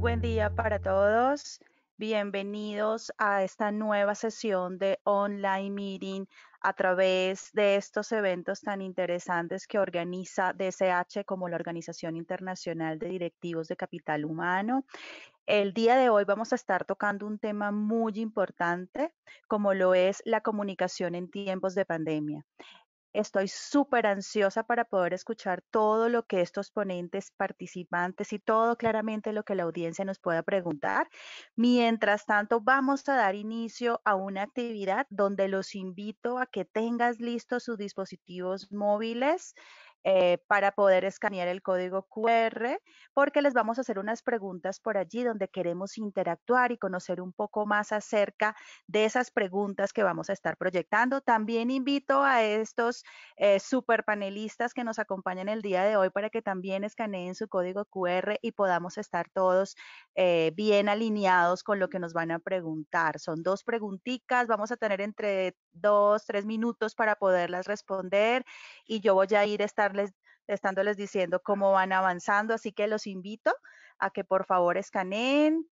buen día para todos. Bienvenidos a esta nueva sesión de online meeting a través de estos eventos tan interesantes que organiza DSH como la Organización Internacional de Directivos de Capital Humano. El día de hoy vamos a estar tocando un tema muy importante, como lo es la comunicación en tiempos de pandemia. Estoy súper ansiosa para poder escuchar todo lo que estos ponentes, participantes y todo claramente lo que la audiencia nos pueda preguntar. Mientras tanto, vamos a dar inicio a una actividad donde los invito a que tengas listos sus dispositivos móviles para poder escanear el código QR, porque les vamos a hacer unas preguntas por allí donde queremos interactuar y conocer un poco más acerca de esas preguntas que vamos a estar proyectando. También invito a estos super panelistas que nos acompañan el día de hoy para que también escaneen su código QR y podamos estar todos bien alineados con lo que nos van a preguntar. Son dos preguntitas, vamos a tener entre 2, 3 minutos para poderlas responder y yo voy a ir estándoles diciendo cómo van avanzando, así que los invito a que por favor escaneen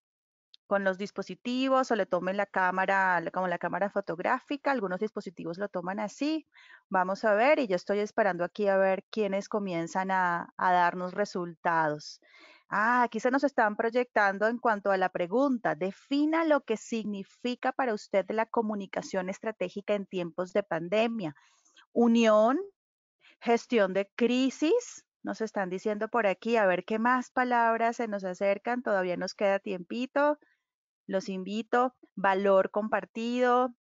con los dispositivos o le tomen la cámara, como la cámara fotográfica, algunos dispositivos lo toman así. Vamos a ver, y yo estoy esperando aquí a ver quiénes comienzan a darnos resultados. Aquí se nos están proyectando en cuanto a la pregunta. Defina lo que significa para usted la comunicación estratégica en tiempos de pandemia. Unión, gestión de crisis, nos están diciendo por aquí, a ver qué más palabras se nos acercan, todavía nos queda tiempito. Los invito, valor compartido,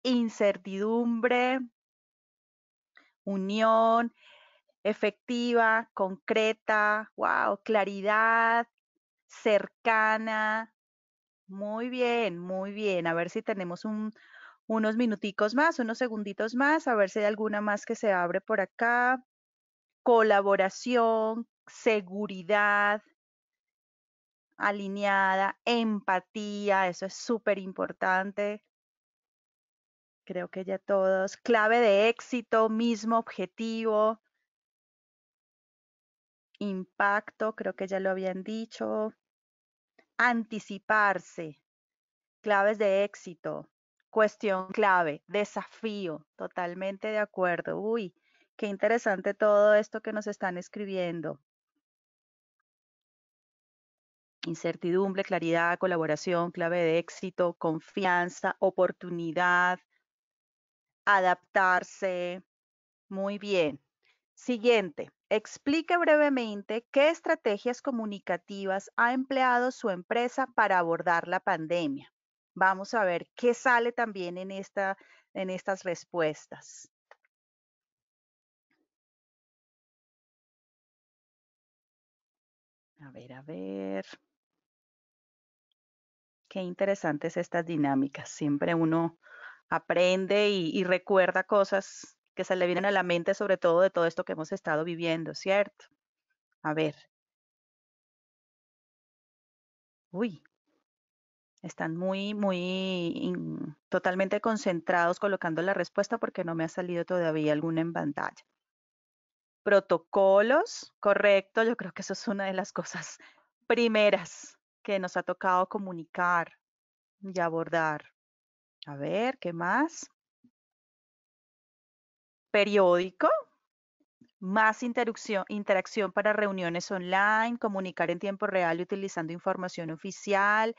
incertidumbre, unión, efectiva, concreta, wow, claridad, cercana. Muy bien, muy bien. A ver si tenemos unos minuticos más, unos segunditos más, a ver si hay alguna más que se abre por acá. Colaboración, seguridad, alineada, empatía, eso es súper importante. Creo que ya todos. Clave de éxito, mismo objetivo, impacto, creo que ya lo habían dicho. Anticiparse, claves de éxito, cuestión clave, desafío, totalmente de acuerdo. Uy, qué interesante todo esto que nos están escribiendo. Incertidumbre, claridad, colaboración, clave de éxito, confianza, oportunidad, adaptarse. Muy bien. Siguiente. Explique brevemente qué estrategias comunicativas ha empleado su empresa para abordar la pandemia. Vamos a ver qué sale también en estas respuestas. A ver. Qué interesantes estas dinámicas. Siempre uno aprende y recuerda cosas que se le vienen a la mente, sobre todo de todo esto que hemos estado viviendo, ¿cierto? A ver. Uy, están totalmente concentrados colocando la respuesta porque no me ha salido todavía alguna en pantalla. Protocolos, correcto. Yo creo que eso es una de las cosas primeras que nos ha tocado comunicar y abordar. A ver, ¿qué más? Periódico, más interacción para reuniones online, comunicar en tiempo real utilizando información oficial.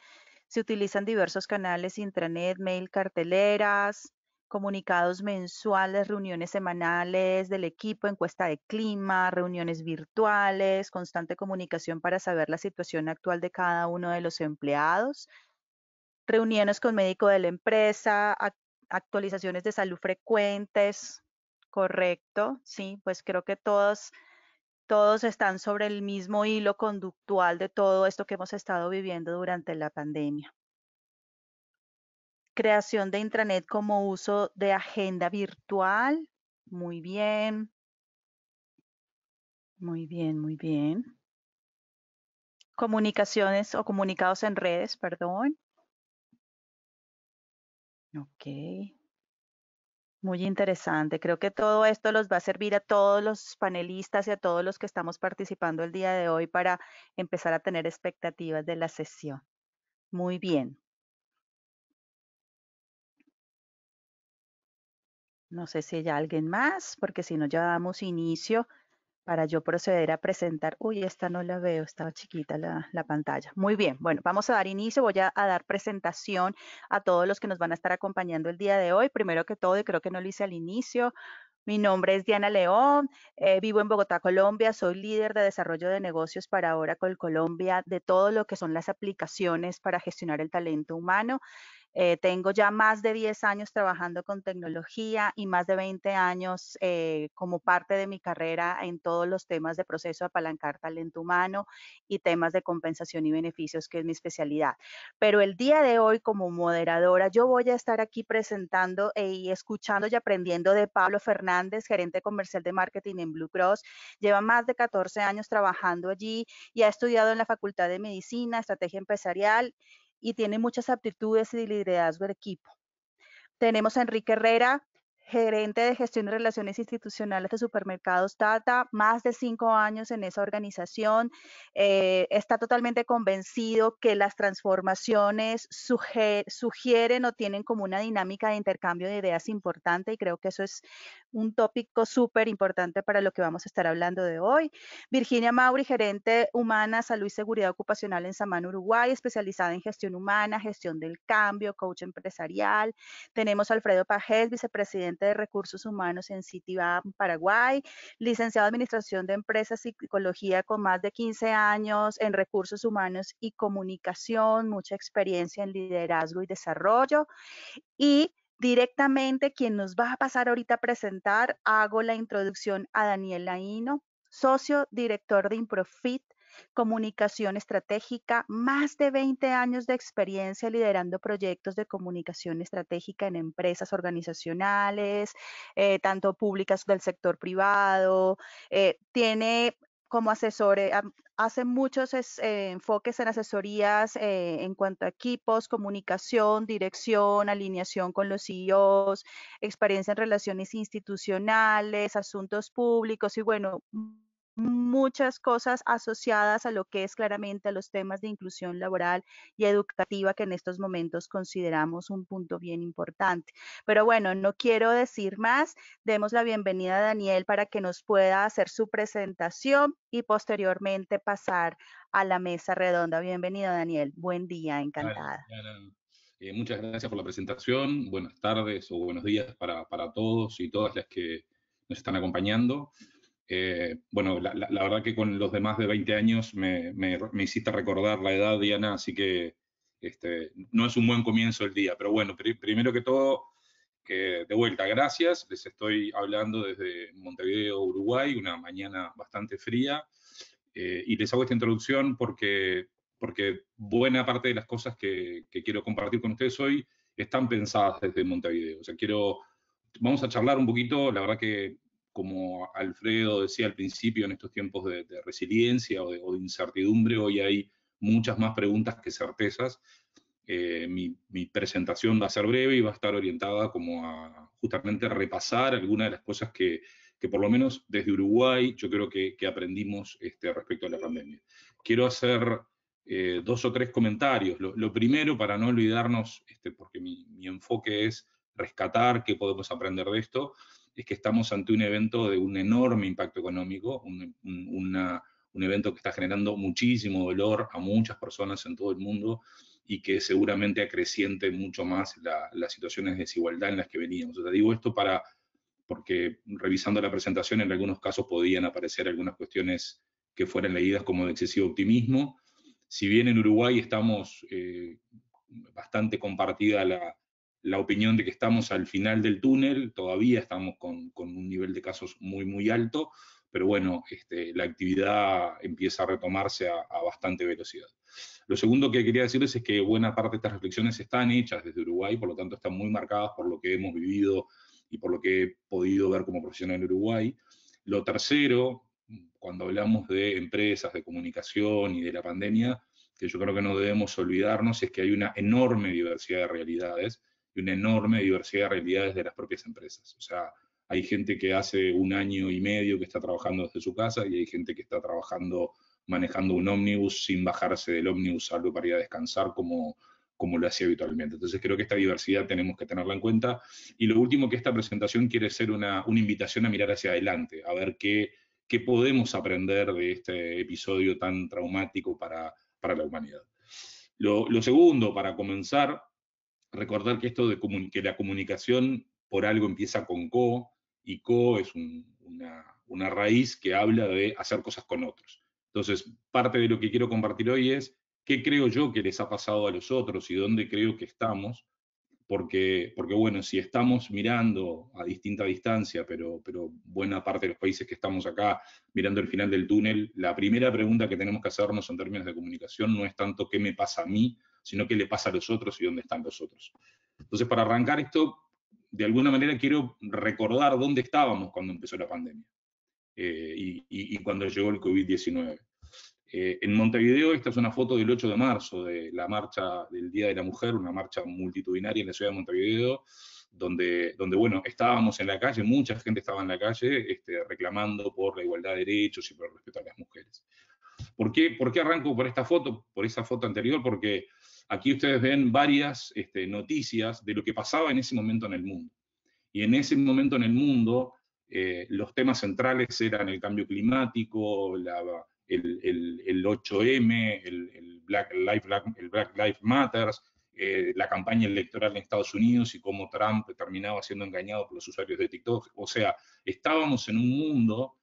Se utilizan diversos canales, intranet, mail, carteleras, comunicados mensuales, reuniones semanales del equipo, encuesta de clima, reuniones virtuales, constante comunicación para saber la situación actual de cada uno de los empleados, reuniones con médico de la empresa, actualizaciones de salud frecuentes. Correcto, sí, pues creo que todos están sobre el mismo hilo conductual de todo esto que hemos estado viviendo durante la pandemia. Creación de intranet como uso de agenda virtual. Muy bien, muy bien, muy bien. Comunicaciones o comunicados en redes, perdón. Ok. Muy interesante. Creo que todo esto los va a servir a todos los panelistas y a todos los que estamos participando el día de hoy para empezar a tener expectativas de la sesión. Muy bien. No sé si hay alguien más, porque si no ya damos inicio para yo proceder a presentar. Uy, esta no la veo, estaba chiquita la pantalla. Muy bien, bueno, vamos a dar inicio. Voy a dar presentación a todos los que nos van a estar acompañando el día de hoy. Primero que todo, y creo que no lo hice al inicio, mi nombre es Diana León, vivo en Bogotá, Colombia, soy líder de desarrollo de negocios para Oracle Colombia, de todo lo que son las aplicaciones para gestionar el talento humano. Tengo ya más de 10 años trabajando con tecnología y más de 20 años como parte de mi carrera en todos los temas de proceso de apalancar talento humano y temas de compensación y beneficios, que es mi especialidad. Pero el día de hoy, como moderadora, yo voy a estar aquí presentando y escuchando y aprendiendo de Pablo Fernández, gerente comercial de marketing en Blue Cross. Lleva más de 14 años trabajando allí y ha estudiado en la Facultad de Medicina, Estrategia Empresarial y tiene muchas aptitudes y liderazgo de equipo. Tenemos a Enrique Herrera, gerente de gestión de relaciones institucionales de Supermercados Tata, más de 5 años en esa organización. Está totalmente convencido que las transformaciones sugieren o tienen como una dinámica de intercambio de ideas importante, y creo que eso es un tópico súper importante para lo que vamos a estar hablando de hoy. Virginia Mauri, gerente humana, salud y seguridad ocupacional en Samán, Uruguay, especializada en gestión humana, gestión del cambio, coach empresarial. Tenemos a Alfredo Pajés, vicepresidente de Recursos Humanos en Citibank, Paraguay, licenciado en Administración de Empresas y Psicología con más de 15 años en Recursos Humanos y Comunicación, mucha experiencia en liderazgo y desarrollo. Y directamente quien nos va a pasar ahorita a presentar, hago la introducción a Daniel Laino, socio director de Improfit, comunicación estratégica, más de 20 años de experiencia liderando proyectos de comunicación estratégica en empresas organizacionales, tanto públicas del sector privado. Tiene como asesor, hace muchos enfoques en asesorías en cuanto a equipos, comunicación, dirección, alineación con los CEOs, experiencia en relaciones institucionales, asuntos públicos y bueno, muchas cosas asociadas a lo que es claramente a los temas de inclusión laboral y educativa, que en estos momentos consideramos un punto bien importante. Pero bueno, no quiero decir más. Demos la bienvenida a Daniel para que nos pueda hacer su presentación y posteriormente pasar a la mesa redonda. Bienvenido, Daniel. Buen día, Dale, encantada. Diana. Muchas gracias por la presentación. Buenas tardes o buenos días para todos y todas las que nos están acompañando. Bueno, la verdad que con los de más de 20 años me hiciste recordar la edad, Diana, así que no es un buen comienzo el día. Pero bueno, primero que todo, de vuelta, gracias. Les estoy hablando desde Montevideo, Uruguay, una mañana bastante fría. Y les hago esta introducción porque buena parte de las cosas que quiero compartir con ustedes hoy están pensadas desde Montevideo. O sea, vamos a charlar un poquito, la verdad que como Alfredo decía al principio, en estos tiempos de resiliencia o de incertidumbre, hoy hay muchas más preguntas que certezas. Mi presentación va a ser breve y va a estar orientada como a justamente repasar algunas de las cosas que por lo menos desde Uruguay yo creo que aprendimos respecto a la pandemia. Quiero hacer dos o tres comentarios. Lo primero, para no olvidarnos, porque mi enfoque es rescatar qué podemos aprender de esto, es que estamos ante un evento de un enorme impacto económico, un evento que está generando muchísimo dolor a muchas personas en todo el mundo y que seguramente acreciente mucho más las situaciones de desigualdad en las que veníamos. O sea, digo esto porque revisando la presentación en algunos casos podían aparecer algunas cuestiones que fueran leídas como de excesivo optimismo. Si bien en Uruguay estamos bastante compartida la opinión de que estamos al final del túnel, todavía estamos con un nivel de casos muy, muy alto, pero bueno, la actividad empieza a retomarse a bastante velocidad. Lo segundo que quería decirles es que buena parte de estas reflexiones están hechas desde Uruguay, por lo tanto están muy marcadas por lo que hemos vivido y por lo que he podido ver como profesional en Uruguay. Lo tercero, cuando hablamos de empresas, de comunicación y de la pandemia, que yo creo que no debemos olvidarnos, es que hay una enorme diversidad de realidades y una enorme diversidad de realidades de las propias empresas. O sea, hay gente que hace 1 año y medio que está trabajando desde su casa y hay gente que está trabajando manejando un ómnibus sin bajarse del ómnibus salvo para ir a descansar como lo hacía habitualmente. Entonces creo que esta diversidad tenemos que tenerla en cuenta. Y lo último, que esta presentación quiere ser una invitación a mirar hacia adelante, a ver qué podemos aprender de este episodio tan traumático para la humanidad. Lo segundo, para comenzar, recordar que esto de que la comunicación por algo empieza con co, y co es una raíz que habla de hacer cosas con otros. Entonces, parte de lo que quiero compartir hoy es qué creo yo que les ha pasado a los otros y dónde creo que estamos, porque bueno, si estamos mirando a distinta distancia, pero buena parte de los países que estamos acá mirando el final del túnel, la primera pregunta que tenemos que hacernos en términos de comunicación no es tanto qué me pasa a mí, sino qué le pasa a los otros y dónde están los otros. Entonces, para arrancar esto, de alguna manera quiero recordar dónde estábamos cuando empezó la pandemia y cuando llegó el COVID-19. En Montevideo, esta es una foto del 8 de marzo, de la marcha del Día de la Mujer, una marcha multitudinaria en la ciudad de Montevideo, donde bueno, estábamos en la calle, mucha gente estaba en la calle reclamando por la igualdad de derechos y por el respeto a las mujeres. ¿Por qué arranco por esta foto, por esa foto anterior? Porque aquí ustedes ven varias noticias de lo que pasaba en ese momento en el mundo. Y en ese momento en el mundo, los temas centrales eran el cambio climático, el 8M, el Black Lives Matter, la campaña electoral en Estados Unidos y cómo Trump terminaba siendo engañado por los usuarios de TikTok. O sea, estábamos en un mundo,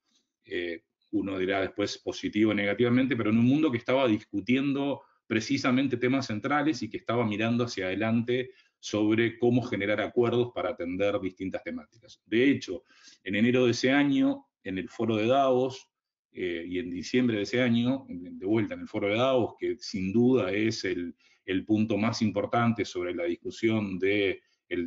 uno dirá después positivo o negativamente, pero en un mundo que estaba discutiendo precisamente temas centrales y que estaba mirando hacia adelante sobre cómo generar acuerdos para atender distintas temáticas. De hecho, en enero de ese año, en el foro de Davos, y en diciembre de ese año, de vuelta en el foro de Davos, que sin duda es el punto más importante sobre la discusión del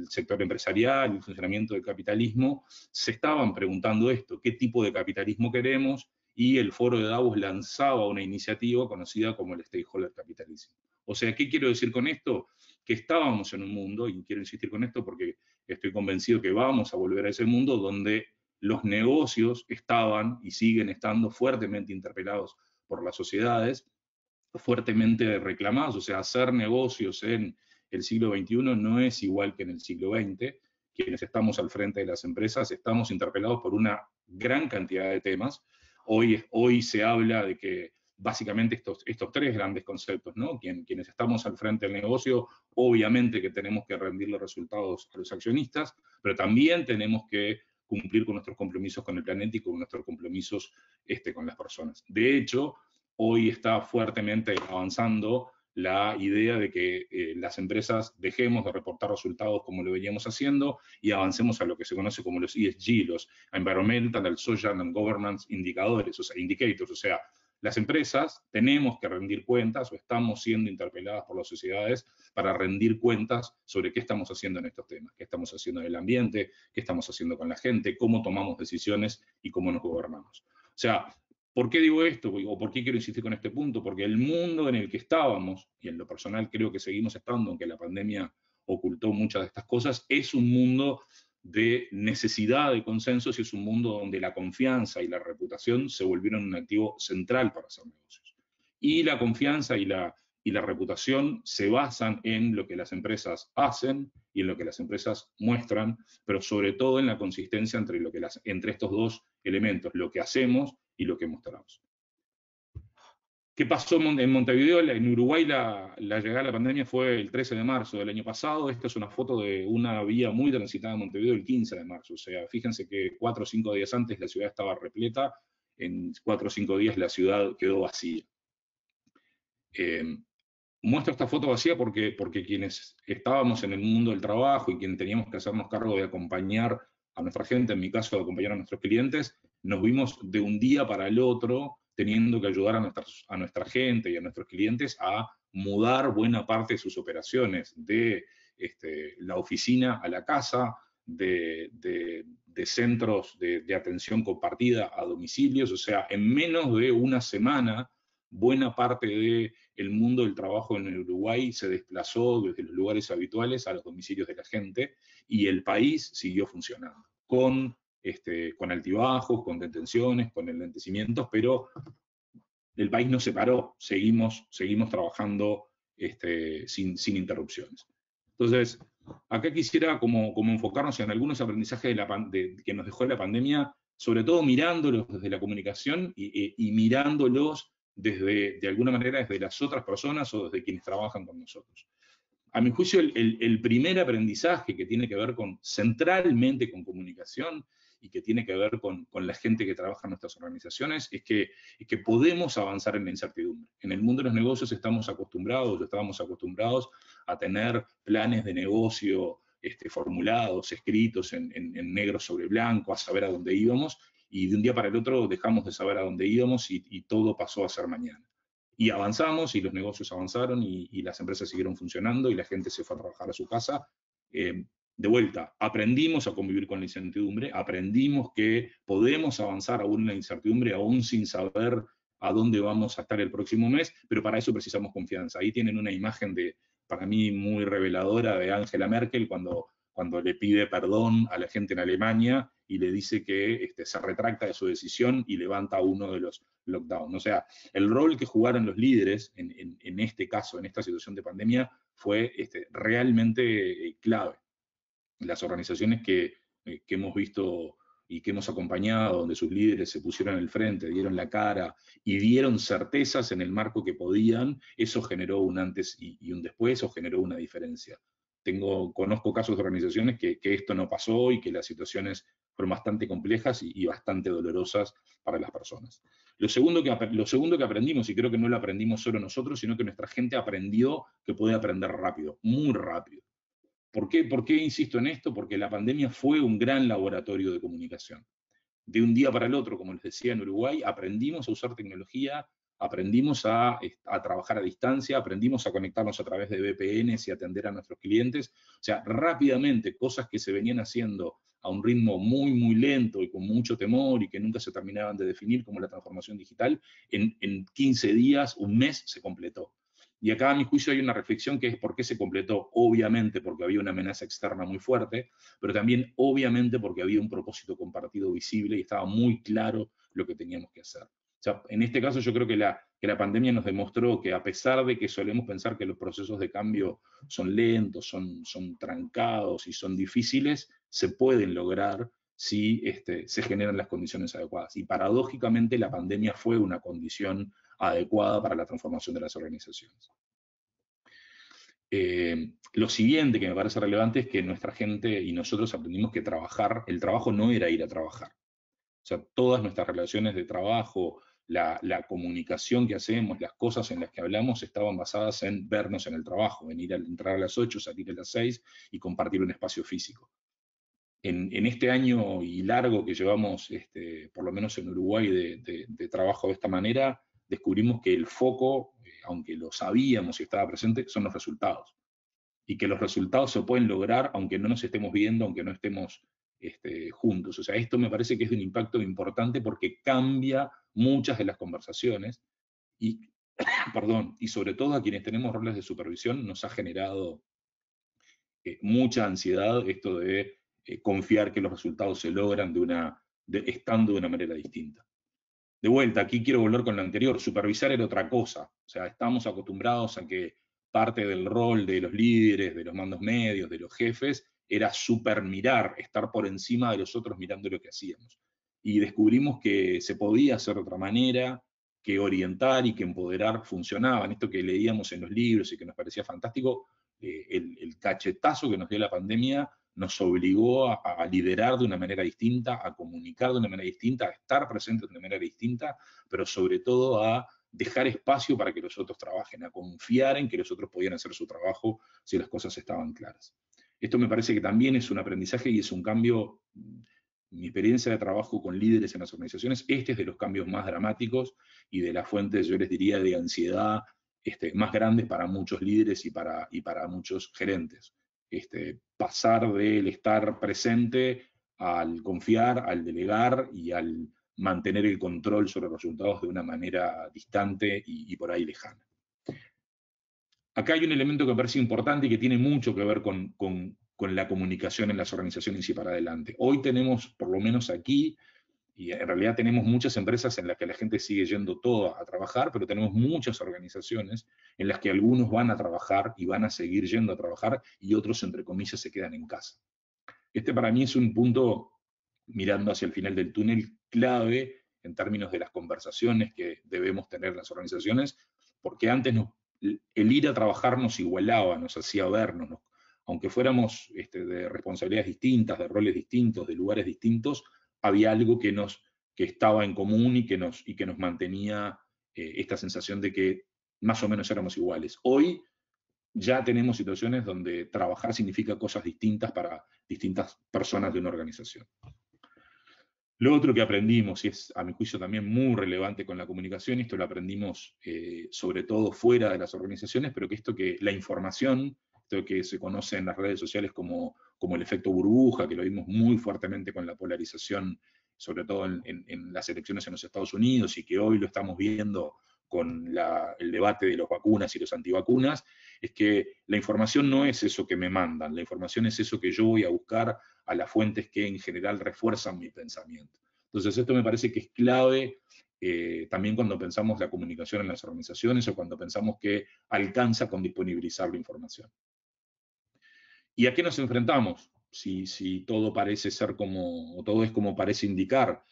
sector empresarial, el funcionamiento del capitalismo, se estaban preguntando esto, ¿qué tipo de capitalismo queremos? Y el foro de Davos lanzaba una iniciativa conocida como el Stakeholder Capitalism. O sea, ¿qué quiero decir con esto? Que estábamos en un mundo, y quiero insistir con esto porque estoy convencido que vamos a volver a ese mundo donde los negocios estaban y siguen estando fuertemente interpelados por las sociedades, fuertemente reclamados. O sea, hacer negocios en el siglo XXI no es igual que en el siglo XX. Quienes estamos al frente de las empresas estamos interpelados por una gran cantidad de temas. Hoy se habla de que básicamente estos tres grandes conceptos, ¿no? Quienes estamos al frente del negocio, obviamente que tenemos que rendir los resultados a los accionistas, pero también tenemos que cumplir con nuestros compromisos con el planeta y con nuestros compromisos con las personas. De hecho, hoy está fuertemente avanzando la idea de que las empresas dejemos de reportar resultados como lo veníamos haciendo y avancemos a lo que se conoce como los ESG, los Environmental, Social and Governance Indicadores, o sea, Indicators, o sea, las empresas tenemos que rendir cuentas o estamos siendo interpeladas por las sociedades para rendir cuentas sobre qué estamos haciendo en estos temas, qué estamos haciendo en el ambiente, qué estamos haciendo con la gente, cómo tomamos decisiones y cómo nos gobernamos. O sea, ¿por qué digo esto? ¿O por qué quiero insistir con este punto? Porque el mundo en el que estábamos, y en lo personal creo que seguimos estando, aunque la pandemia ocultó muchas de estas cosas, es un mundo de necesidad de consensos y es un mundo donde la confianza y la reputación se volvieron un activo central para hacer negocios. Y la confianza y la reputación se basan en lo que las empresas hacen y en lo que las empresas muestran, pero sobre todo en la consistencia entre estos dos elementos, lo que hacemos y lo que mostramos. ¿Qué pasó en Montevideo? En Uruguay la llegada de la pandemia fue el 13 de marzo del año pasado. Esta es una foto de una vía muy transitada en Montevideo el 15 de marzo. O sea, fíjense que 4 o 5 días antes la ciudad estaba repleta, en 4 o 5 días la ciudad quedó vacía. Muestro esta foto vacía porque quienes estábamos en el mundo del trabajo y quienes teníamos que hacernos cargo de acompañar a nuestra gente, en mi caso de acompañar a nuestros clientes, nos vimos de un día para el otro teniendo que ayudar a nuestra gente y a nuestros clientes a mudar buena parte de sus operaciones, de la oficina a la casa, de centros de atención compartida a domicilios. O sea, en menos de una semana buena parte del mundo del trabajo en el Uruguay se desplazó desde los lugares habituales a los domicilios de la gente, y el país siguió funcionando, con altibajos, con detenciones, con enlentecimientos, pero el país no se paró, seguimos trabajando sin interrupciones. Entonces, acá quisiera como enfocarnos en algunos aprendizajes que nos dejó la pandemia, sobre todo mirándolos desde la comunicación y mirándolos de alguna manera desde las otras personas o desde quienes trabajan con nosotros. A mi juicio, el primer aprendizaje que tiene que ver centralmente con comunicación y que tiene que ver con la gente que trabaja en nuestras organizaciones es que podemos avanzar en la incertidumbre. En el mundo de los negocios estábamos acostumbrados a tener planes de negocio formulados, escritos en negro sobre blanco, a saber a dónde íbamos, y de un día para el otro dejamos de saber a dónde íbamos y todo pasó a ser mañana. Y avanzamos, y los negocios avanzaron, y las empresas siguieron funcionando, y la gente se fue a trabajar a su casa. De vuelta, aprendimos a convivir con la incertidumbre, aprendimos que podemos avanzar aún en la incertidumbre, aún sin saber a dónde vamos a estar el próximo mes, pero para eso precisamos confianza. Ahí tienen una imagen para mí, muy reveladora de Angela Merkel cuando le pide perdón a la gente en Alemania y le dice que se retracta de su decisión y levanta uno de los lockdowns. O sea, el rol que jugaron los líderes en este caso, en esta situación de pandemia, fue realmente clave. Las organizaciones que hemos visto y que hemos acompañado, donde sus líderes se pusieron al frente, dieron la cara y dieron certezas en el marco que podían, eso generó un antes y un después, o generó una diferencia. Conozco casos de organizaciones que esto no pasó y que las situaciones fueron bastante complejas y bastante dolorosas para las personas. Lo segundo que aprendimos, y creo que no lo aprendimos solo nosotros, sino que nuestra gente aprendió que puede aprender rápido, muy rápido. ¿Por qué insisto en esto? Porque la pandemia fue un gran laboratorio de comunicación. De un día para el otro, como les decía, en Uruguay, aprendimos a usar tecnología, aprendimos a trabajar a distancia, aprendimos a conectarnos a través de VPNs y atender a nuestros clientes. O sea, rápidamente, cosas que se venían haciendo a un ritmo muy, muy lento y con mucho temor y que nunca se terminaban de definir, como la transformación digital, en 15 días, un mes, se completó. Y acá, a mi juicio, hay una reflexión que es por qué se completó. Obviamente porque había una amenaza externa muy fuerte, pero también obviamente porque había un propósito compartido visible y estaba muy claro lo que teníamos que hacer. O sea, en este caso yo creo que la pandemia nos demostró que, a pesar de que solemos pensar que los procesos de cambio son lentos, son trancados y son difíciles, se pueden lograr si se generan las condiciones adecuadas. Y paradójicamente la pandemia fue una condición adecuada para la transformación de las organizaciones. Lo siguiente que me parece relevante es que nuestra gente y nosotros aprendimos que el trabajo no era ir a trabajar. O sea, todas nuestras relaciones de trabajo, la comunicación que hacemos, las cosas en las que hablamos, estaban basadas en vernos en el trabajo, en entrar a las 8, salir a las 6 y compartir un espacio físico. En este año y largo que llevamos, por lo menos en Uruguay, de trabajo de esta manera, descubrimos que el foco, aunque lo sabíamos y estaba presente, son los resultados. Y que los resultados se pueden lograr aunque no nos estemos viendo, aunque no estemos juntos. O sea, esto me parece que es de un impacto importante porque cambia muchas de las conversaciones y, perdón, y sobre todo a quienes tenemos roles de supervisión nos ha generado mucha ansiedad esto de confiar que los resultados se logran estando de una manera distinta. De vuelta, aquí quiero volver con lo anterior, supervisar era otra cosa. O sea, estamos acostumbrados a que parte del rol de los líderes, de los mandos medios, de los jefes, era supermirar, estar por encima de los otros mirando lo que hacíamos. Y descubrimos que se podía hacer de otra manera, que orientar y que empoderar funcionaban. Esto que leíamos en los libros y que nos parecía fantástico, el cachetazo que nos dio la pandemia nos obligó a liderar de una manera distinta, a comunicar de una manera distinta, a estar presentes de una manera distinta, pero sobre todo a dejar espacio para que los otros trabajen, a confiar en que los otros podían hacer su trabajo si las cosas estaban claras. Esto me parece que también es un aprendizaje y es un cambio. Mi experiencia de trabajo con líderes en las organizaciones, este es de los cambios más dramáticos y de las fuentes, yo les diría, de ansiedad más grandes para muchos líderes y para muchos gerentes. Pasar del estar presente al confiar, al delegar y al mantener el control sobre los resultados de una manera distante y por ahí lejana. Acá hay un elemento que me parece importante y que tiene mucho que ver con la comunicación en las organizaciones y para adelante. Hoy tenemos, por lo menos aquí, y en realidad tenemos muchas empresas en las que la gente sigue yendo toda a trabajar, pero tenemos muchas organizaciones en las que algunos van a trabajar y van a seguir yendo a trabajar y otros, entre comillas, se quedan en casa. Este para mí es un punto, mirando hacia el final del túnel, clave en términos de las conversaciones que debemos tener en las organizaciones, porque antes el ir a trabajar nos igualaba, nos hacía vernos, aunque fuéramos de responsabilidades distintas, de roles distintos, de lugares distintos, había algo que estaba en común y que nos mantenía esta sensación de que más o menos éramos iguales. Hoy ya tenemos situaciones donde trabajar significa cosas distintas para distintas personas de una organización. Lo otro que aprendimos, y es a mi juicio también muy relevante con la comunicación, y esto lo aprendimos sobre todo fuera de las organizaciones, pero que la información, esto que se conoce en las redes sociales como el efecto burbuja, que lo vimos muy fuertemente con la polarización, sobre todo en las elecciones en los Estados Unidos, y que hoy lo estamos viendo con el debate de las vacunas y los antivacunas, es que la información no es eso que me mandan, la información es eso que yo voy a buscar a las fuentes que en general refuerzan mi pensamiento. Entonces esto me parece que es clave también cuando pensamos la comunicación en las organizaciones o cuando pensamos que alcanza con disponibilizar la información. ¿Y a qué nos enfrentamos? Si todo parece ser o todo es como parece indicar,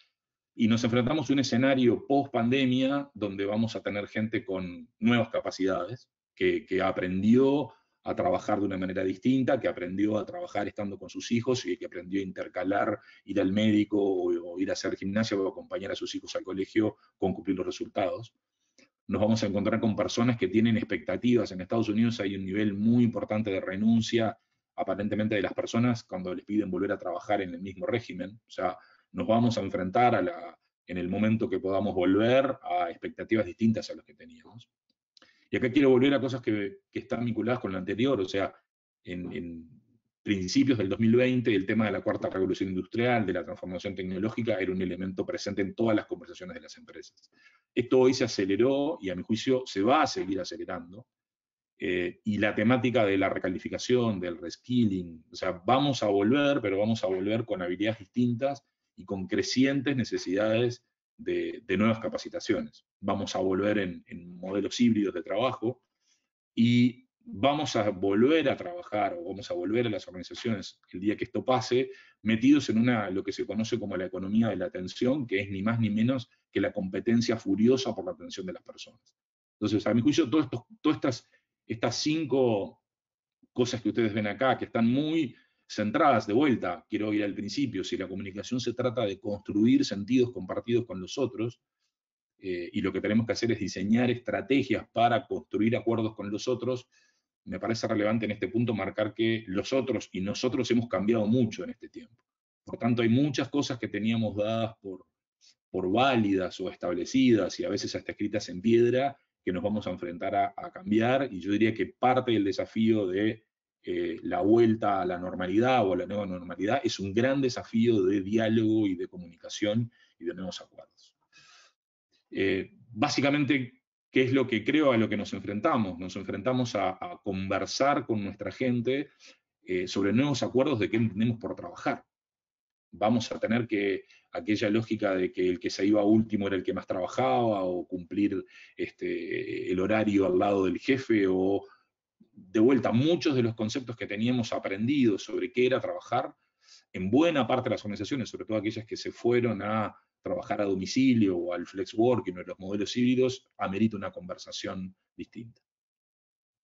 y nos enfrentamos a un escenario post pandemia donde vamos a tener gente con nuevas capacidades, que aprendió a trabajar de una manera distinta, que aprendió a trabajar estando con sus hijos y que aprendió a intercalar ir al médico o ir a hacer gimnasia o acompañar a sus hijos al colegio con cumplir los resultados. Nos vamos a encontrar con personas que tienen expectativas. En Estados Unidos hay un nivel muy importante de renuncia, aparentemente, de las personas cuando les piden volver a trabajar en el mismo régimen. O sea, nos vamos a enfrentar en el momento que podamos volver a expectativas distintas a las que teníamos. Y acá quiero volver a cosas que están vinculadas con lo anterior, o sea, en principios del 2020 el tema de la cuarta revolución industrial, de la transformación tecnológica, era un elemento presente en todas las conversaciones de las empresas. Esto hoy se aceleró y a mi juicio se va a seguir acelerando. Y la temática de la recalificación, del reskilling, o sea, vamos a volver, pero vamos a volver con habilidades distintas y con crecientes necesidades de nuevas capacitaciones. Vamos a volver en modelos híbridos de trabajo y vamos a volver a trabajar o vamos a volver a las organizaciones el día que esto pase, metidos en lo que se conoce como la economía de la atención, que es ni más ni menos que la competencia furiosa por la atención de las personas. Entonces, a mi juicio, todas estas 5 cosas que ustedes ven acá, que están muy centradas de vuelta, quiero ir al principio, si la comunicación se trata de construir sentidos compartidos con los otros, y lo que tenemos que hacer es diseñar estrategias para construir acuerdos con los otros, me parece relevante en este punto marcar que los otros y nosotros hemos cambiado mucho en este tiempo. Por tanto, hay muchas cosas que teníamos dadas por válidas o establecidas y a veces hasta escritas en piedra, que nos vamos a enfrentar a cambiar, y yo diría que parte del desafío de la vuelta a la normalidad o a la nueva normalidad es un gran desafío de diálogo y de comunicación y de nuevos acuerdos. Básicamente, ¿qué es lo que creo a lo que nos enfrentamos? Nos enfrentamos a conversar con nuestra gente sobre nuevos acuerdos de qué entendemos por trabajar. Vamos a tener aquella lógica de que el que se iba último era el que más trabajaba, o cumplir el horario al lado del jefe, o de vuelta, muchos de los conceptos que teníamos aprendidos sobre qué era trabajar, en buena parte de las organizaciones, sobre todo aquellas que se fueron a trabajar a domicilio o al flex working o los modelos híbridos, amerita una conversación distinta.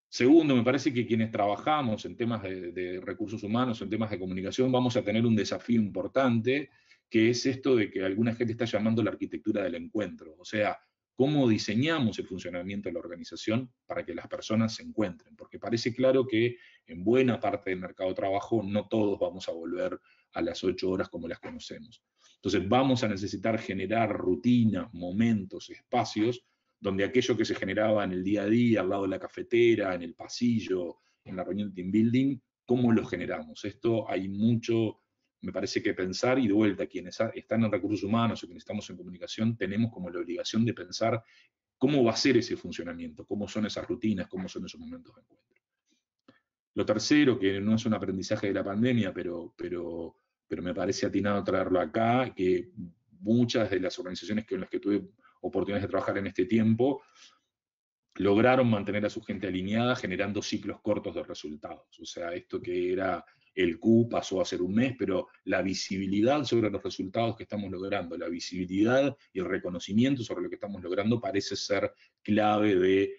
Segundo, me parece que quienes trabajamos en temas de recursos humanos, en temas de comunicación, vamos a tener un desafío importante, que es esto de que alguna gente está llamando la arquitectura del encuentro. O sea, cómo diseñamos el funcionamiento de la organización para que las personas se encuentren. Porque parece claro que en buena parte del mercado de trabajo no todos vamos a volver a las 8 horas como las conocemos. Entonces vamos a necesitar generar rutinas, momentos, espacios donde aquello que se generaba en el día a día, al lado de la cafetera, en el pasillo, en la reunión de team building, ¿cómo lo generamos? Esto hay mucho me parece que pensar, y de vuelta, quienes están en recursos humanos o quienes estamos en comunicación, tenemos como la obligación de pensar cómo va a ser ese funcionamiento, cómo son esas rutinas, cómo son esos momentos de encuentro. Lo tercero, que no es un aprendizaje de la pandemia, pero me parece atinado traerlo acá, que muchas de las organizaciones con las que tuve oportunidades de trabajar en este tiempo lograron mantener a su gente alineada generando ciclos cortos de resultados. O sea, esto que era el Q pasó a ser un mes, pero la visibilidad sobre los resultados que estamos logrando, la visibilidad y el reconocimiento sobre lo que estamos logrando parece ser clave de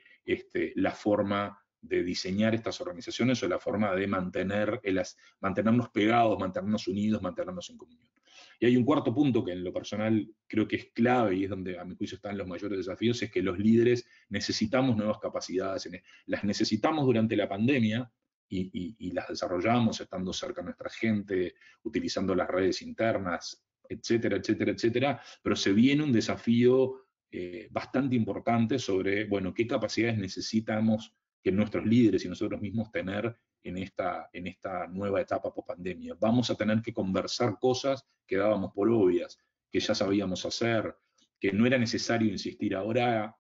la forma de diseñar estas organizaciones o la forma de mantenernos pegados, mantenernos unidos, mantenernos en comunión. Y hay un cuarto punto que en lo personal creo que es clave y es donde a mi juicio están los mayores desafíos, es que los líderes necesitamos nuevas capacidades, las necesitamos durante la pandemia y las desarrollamos estando cerca de nuestra gente, utilizando las redes internas, etcétera, etcétera, etcétera, pero se viene un desafío bastante importante sobre, bueno, qué capacidades necesitamos que nuestros líderes y nosotros mismos tener en esta nueva etapa post-pandemia. Vamos a tener que conversar cosas que dábamos por obvias, que ya sabíamos hacer, que no era necesario insistir. Ahora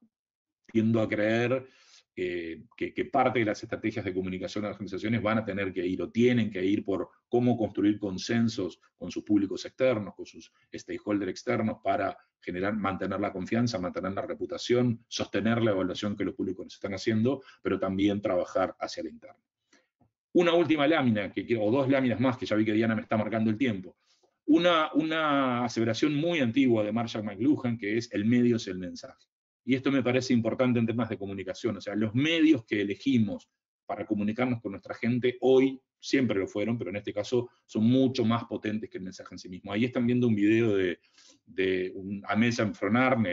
tiendo a creer que parte de las estrategias de comunicación de las organizaciones van a tener que ir o tienen que ir por cómo construir consensos con sus públicos externos, con sus stakeholders externos para mantener la confianza, mantener la reputación, sostener la evaluación que los públicos están haciendo, pero también trabajar hacia el interno. Una última lámina, o dos láminas más, que ya vi que Diana me está marcando el tiempo. Una aseveración muy antigua de Marshall McLuhan, que es: el medio es el mensaje. Y esto me parece importante en temas de comunicación. O sea, los medios que elegimos para comunicarnos con nuestra gente hoy, siempre lo fueron, pero en este caso son mucho más potentes que el mensaje en sí mismo. Ahí están viendo un video de Ahmed Zanfronarne,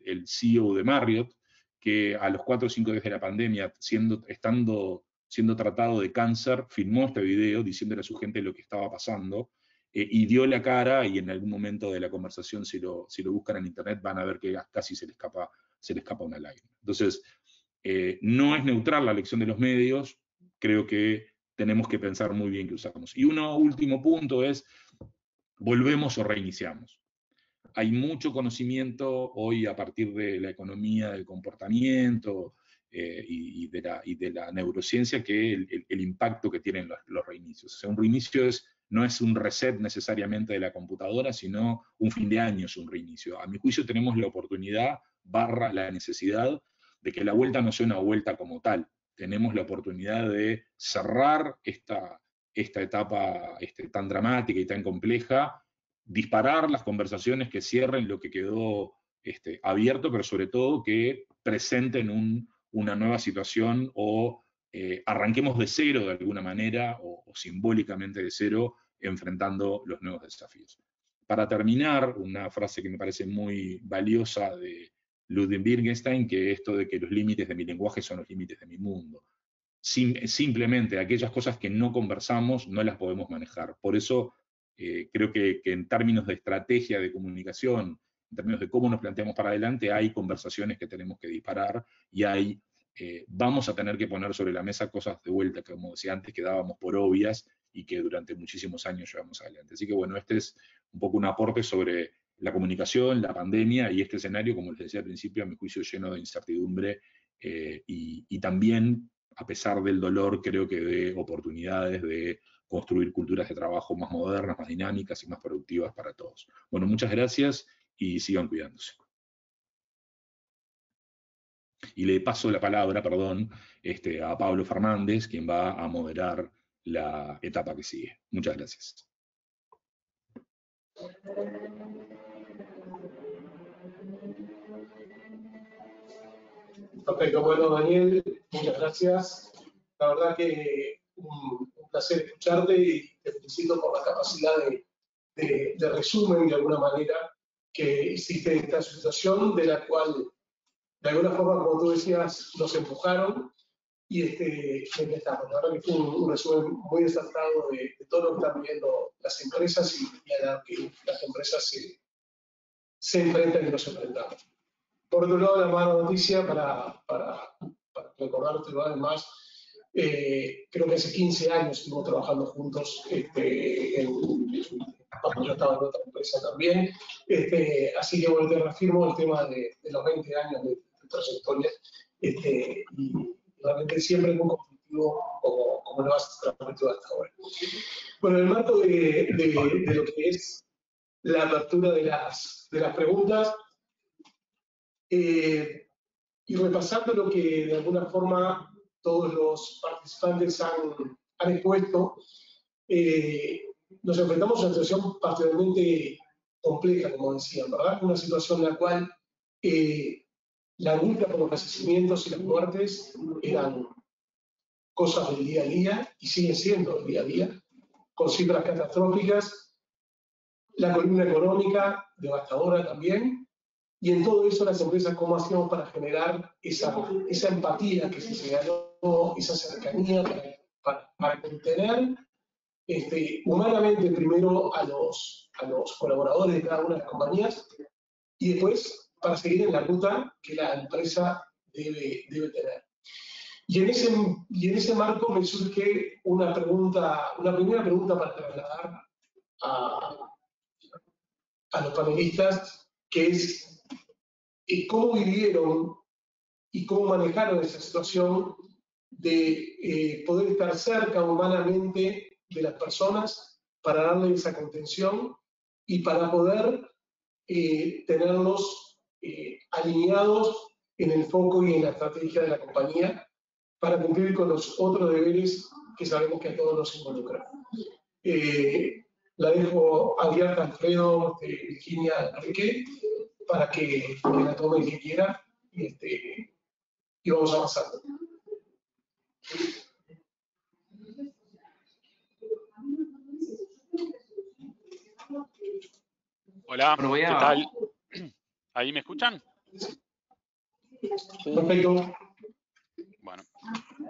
el CEO de Marriott, que a los 4 o 5 días de la pandemia, estando siendo tratado de cáncer, filmó este video diciéndole a su gente lo que estaba pasando, y dio la cara, y en algún momento de la conversación, si lo buscan en internet, van a ver que casi se le escapa una lágrima. Entonces, no es neutral la elección de los medios, creo que tenemos que pensar muy bien qué usamos. Y un último punto es: volvemos o reiniciamos. Hay mucho conocimiento hoy a partir de la economía del comportamiento y de la neurociencia, que el impacto que tienen los reinicios. O sea, un reinicio no es un reset necesariamente de la computadora, sino un fin de año es un reinicio. A mi juicio tenemos la oportunidad / la necesidad de que la vuelta no sea una vuelta como tal. Tenemos la oportunidad de cerrar esta etapa tan dramática y tan compleja, disparar las conversaciones que cierren lo que quedó abierto, pero sobre todo que presenten una nueva situación o arranquemos de cero de alguna manera o simbólicamente de cero, enfrentando los nuevos desafíos. Para terminar, una frase que me parece muy valiosa de Ludwig Wittgenstein, que esto de que los límites de mi lenguaje son los límites de mi mundo. Simplemente aquellas cosas que no conversamos no las podemos manejar. Por eso creo que en términos de estrategia de comunicación, en términos de cómo nos planteamos para adelante, hay conversaciones que tenemos que disparar y vamos a tener que poner sobre la mesa cosas de vuelta, que, como decía antes, que dábamos por obvias y que durante muchísimos años llevamos adelante. Así que bueno, este es un poco un aporte sobre la comunicación, la pandemia y este escenario, como les decía al principio, a mi juicio lleno de incertidumbre y también, a pesar del dolor, creo que de oportunidades de construir culturas de trabajo más modernas, más dinámicas y más productivas para todos. Bueno, muchas gracias y sigan cuidándose. Y le paso la palabra, perdón, a Pablo Fernández, quien va a moderar la etapa que sigue. Muchas gracias. Perfecto, bueno, Daniel, muchas gracias. La verdad que un placer escucharte y te felicito por la capacidad de resumen, de alguna manera, que hiciste en esta situación, de la cual, de alguna forma, como tú decías, nos empujaron y en esta. La verdad que fue un resumen muy desastrado de todo lo que están viviendo las empresas y a la que las empresas se enfrentan y nos enfrentamos. Por otro lado, la mala noticia, para recordarte además, Creo que hace 15 años estuvimos trabajando juntos cuando yo estaba en otra empresa también. Así que bueno, te reafirmo el tema de los 20 años de trayectoria. Y realmente siempre muy conflictivo como lo has transmitido hasta ahora. Bueno, en el marco de lo que es la apertura de las preguntas, y repasando lo que de alguna forma todos los participantes han expuesto, nos enfrentamos a una situación particularmente compleja, como decían, ¿verdad? Una situación en la cual la angustia por los fallecimientos y las muertes eran cosas del día a día y siguen siendo del día a día, con cifras catastróficas, la columna económica devastadora también, y en todo eso las empresas, ¿cómo hacemos para generar esa empatía que se señaló, esa cercanía para contener humanamente primero a los colaboradores de cada una de las compañías y después para seguir en la ruta que la empresa debe tener? Y en ese marco me surge una primera pregunta para trasladar a los panelistas, que es cómo vivieron y cómo manejaron esa situación de poder estar cerca humanamente de las personas para darle esa contención y para poder tenerlos alineados en el foco y en la estrategia de la compañía para cumplir con los otros deberes que sabemos que a todos nos involucran. La dejo abierta a Alfredo, Virginia, Enrique, para que la tome el que quiera y vamos avanzando. Hola, ¿qué tal? ¿Ahí me escuchan? Perfecto. Bueno,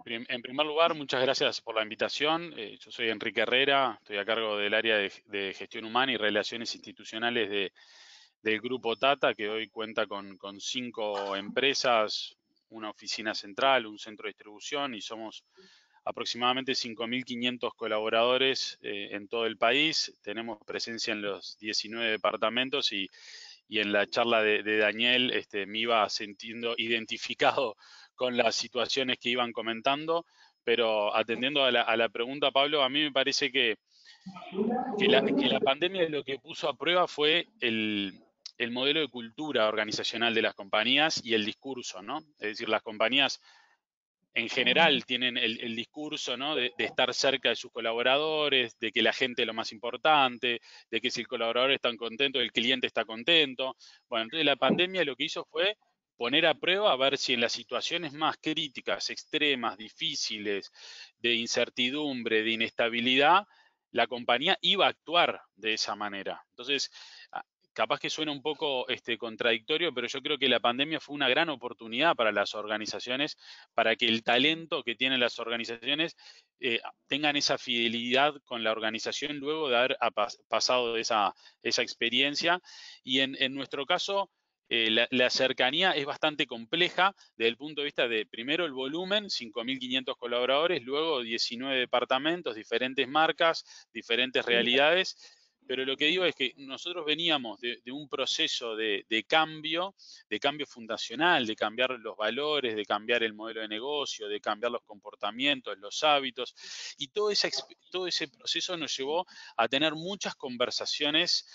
en primer lugar, muchas gracias por la invitación. Yo soy Enrique Herrera, estoy a cargo del área de gestión humana y relaciones institucionales del Grupo Tata, que hoy cuenta con 5 empresas, una oficina central, un centro de distribución, y somos aproximadamente 5.500 colaboradores en todo el país. Tenemos presencia en los 19 departamentos y en la charla de Daniel me iba sintiendo identificado con las situaciones que iban comentando, pero atendiendo a la pregunta, Pablo, a mí me parece que la pandemia lo que puso a prueba fue el modelo de cultura organizacional de las compañías y el discurso, ¿no? Es decir, las compañías en general tienen el discurso, ¿no? de estar cerca de sus colaboradores, de que la gente es lo más importante, de que si el colaborador está contento, el cliente está contento. Bueno, entonces la pandemia lo que hizo fue poner a prueba a ver si en las situaciones más críticas, extremas, difíciles, de incertidumbre, de inestabilidad, la compañía iba a actuar de esa manera. Entonces, capaz que suena un poco contradictorio, pero yo creo que la pandemia fue una gran oportunidad para las organizaciones, para que el talento que tienen las organizaciones tengan esa fidelidad con la organización luego de haber pasado de esa experiencia. Y en nuestro caso, la cercanía es bastante compleja desde el punto de vista de, primero, el volumen, 5.500 colaboradores, luego 19 departamentos, diferentes marcas, diferentes realidades. Pero lo que digo es que nosotros veníamos de un proceso de cambio fundacional, de cambiar los valores, de cambiar el modelo de negocio, de cambiar los comportamientos, los hábitos, y todo ese proceso nos llevó a tener muchas conversaciones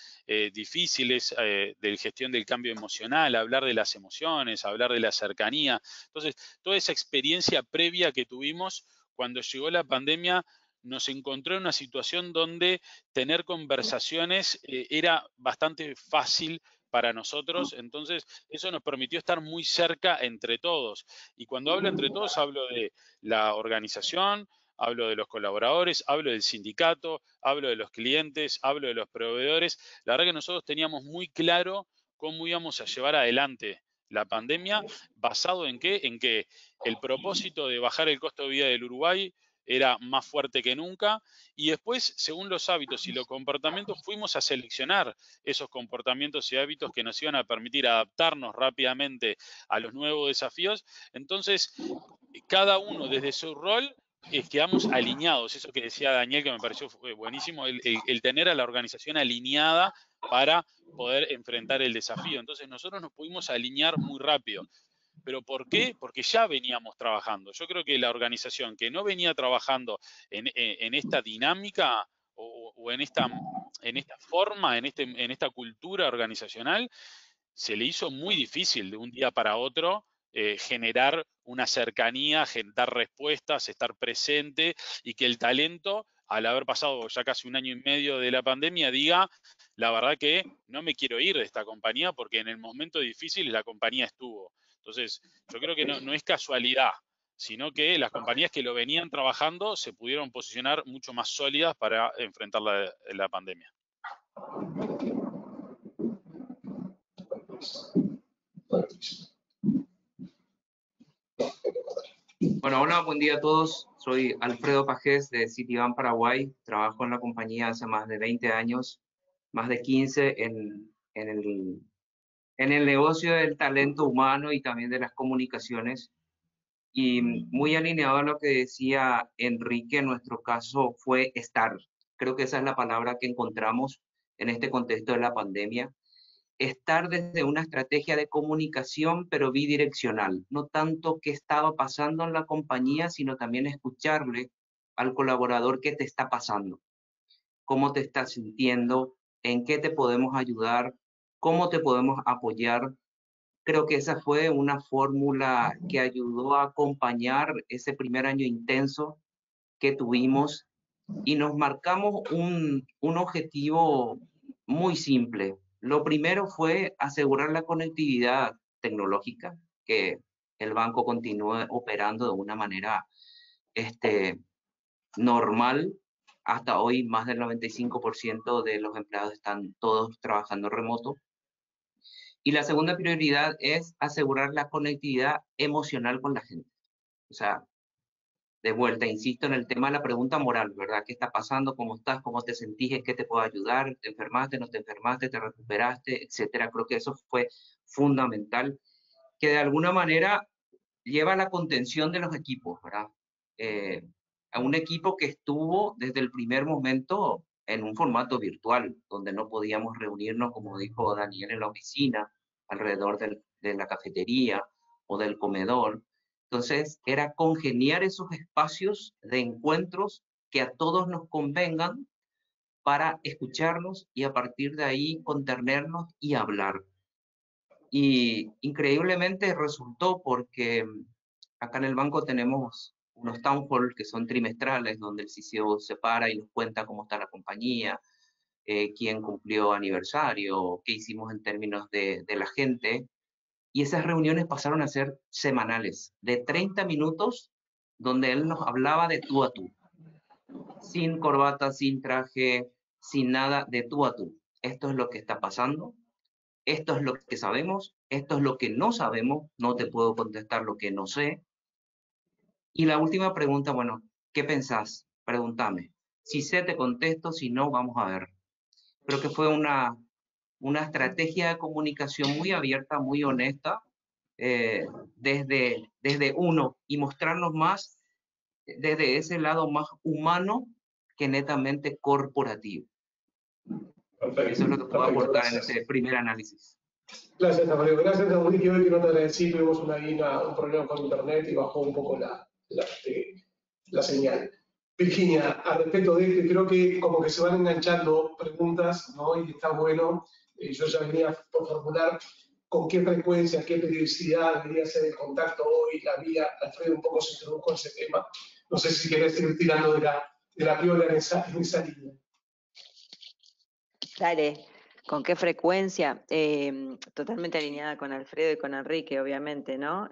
difíciles de gestión del cambio emocional, hablar de las emociones, hablar de la cercanía. Entonces, toda esa experiencia previa que tuvimos cuando llegó la pandemia nos encontró en una situación donde tener conversaciones era bastante fácil para nosotros. Entonces, eso nos permitió estar muy cerca entre todos. Y cuando hablo entre todos, hablo de la organización, hablo de los colaboradores, hablo del sindicato, hablo de los clientes, hablo de los proveedores. La verdad que nosotros teníamos muy claro cómo íbamos a llevar adelante la pandemia, basado en qué? En que el propósito de bajar el costo de vida del Uruguay era más fuerte que nunca, y después, según los hábitos y los comportamientos, fuimos a seleccionar esos comportamientos y hábitos que nos iban a permitir adaptarnos rápidamente a los nuevos desafíos. Entonces, cada uno desde su rol quedamos alineados, eso que decía Daniel, que me pareció buenísimo, el tener a la organización alineada para poder enfrentar el desafío. Entonces nosotros nos pudimos alinear muy rápido. ¿Pero por qué? Porque ya veníamos trabajando. Yo creo que la organización que no venía trabajando en esta dinámica o en esta forma, en esta cultura organizacional, se le hizo muy difícil de un día para otro generar una cercanía, dar respuestas, estar presente y que el talento, al haber pasado ya casi 1 año y medio de la pandemia, diga, la verdad que no me quiero ir de esta compañía porque en el momento difícil la compañía estuvo. Entonces, yo creo que no es casualidad, sino que las compañías que lo venían trabajando se pudieron posicionar mucho más sólidas para enfrentar la pandemia. Bueno, hola, buen día a todos. Soy Alfredo Pajés de Citibank Paraguay. Trabajo en la compañía hace más de 20 años, más de 15 en el negocio del talento humano y también de las comunicaciones. Y muy alineado a lo que decía Enrique, en nuestro caso fue estar. Creo que esa es la palabra que encontramos en este contexto de la pandemia. Estar desde una estrategia de comunicación, pero bidireccional. No tanto qué estaba pasando en la compañía, sino también escucharle al colaborador qué te está pasando, cómo te estás sintiendo, en qué te podemos ayudar, cómo te podemos apoyar. Creo que esa fue una fórmula que ayudó a acompañar ese primer año intenso que tuvimos y nos marcamos un objetivo muy simple. Lo primero fue asegurar la conectividad tecnológica, que el banco continúe operando de una manera normal. Hasta hoy más del 95% de los empleados están todos trabajando remoto. Y la segunda prioridad es asegurar la conectividad emocional con la gente. O sea, de vuelta, insisto en el tema de la pregunta moral, ¿verdad? ¿Qué está pasando? ¿Cómo estás? ¿Cómo te sentís? ¿En qué te puedo ayudar? ¿Te enfermaste? ¿No te enfermaste? ¿Te recuperaste? Etcétera. Creo que eso fue fundamental, que de alguna manera lleva a la contención de los equipos, ¿verdad? A un equipo que estuvo desde el primer momento en un formato virtual, donde no podíamos reunirnos, como dijo Daniel, en la oficina, alrededor de la cafetería o del comedor. Entonces, era congeniar esos espacios de encuentros que a todos nos convengan para escucharnos y a partir de ahí contenernos y hablar. Y increíblemente resultó porque acá en el banco tenemos unos town hall que son trimestrales, donde el CCO se para y nos cuenta cómo está la compañía, quién cumplió aniversario, qué hicimos en términos de la gente. Y esas reuniones pasaron a ser semanales, de 30 minutos, donde él nos hablaba de tú a tú. Sin corbata, sin traje, sin nada, de tú a tú. Esto es lo que está pasando, esto es lo que sabemos, esto es lo que no sabemos, no te puedo contestar lo que no sé. Y la última pregunta, bueno, ¿qué pensás? Pregúntame. Si sé, te contesto, si no, vamos a ver. Creo que fue una estrategia de comunicación muy abierta, muy honesta, desde uno y mostrarnos más desde ese lado más humano que netamente corporativo. Perfecto. Eso es lo que puedo aportar Gracias. en este primer análisis. Gracias, Alfredo. Gracias a Enrique, hoy que no te agradecí, tuvimos un problema con internet y bajó un poco la señal. Virginia, al respecto de esto, creo que como que se van enganchando preguntas, ¿no? Y está bueno, yo ya venía por formular con qué frecuencia, qué periodicidad debería ser el contacto hoy, la vía. Alfredo un poco se introdujo en ese tema. No sé si querés ir tirando de la piola en esa línea. Dale, ¿con qué frecuencia? Totalmente alineada con Alfredo y con Enrique, obviamente, ¿no?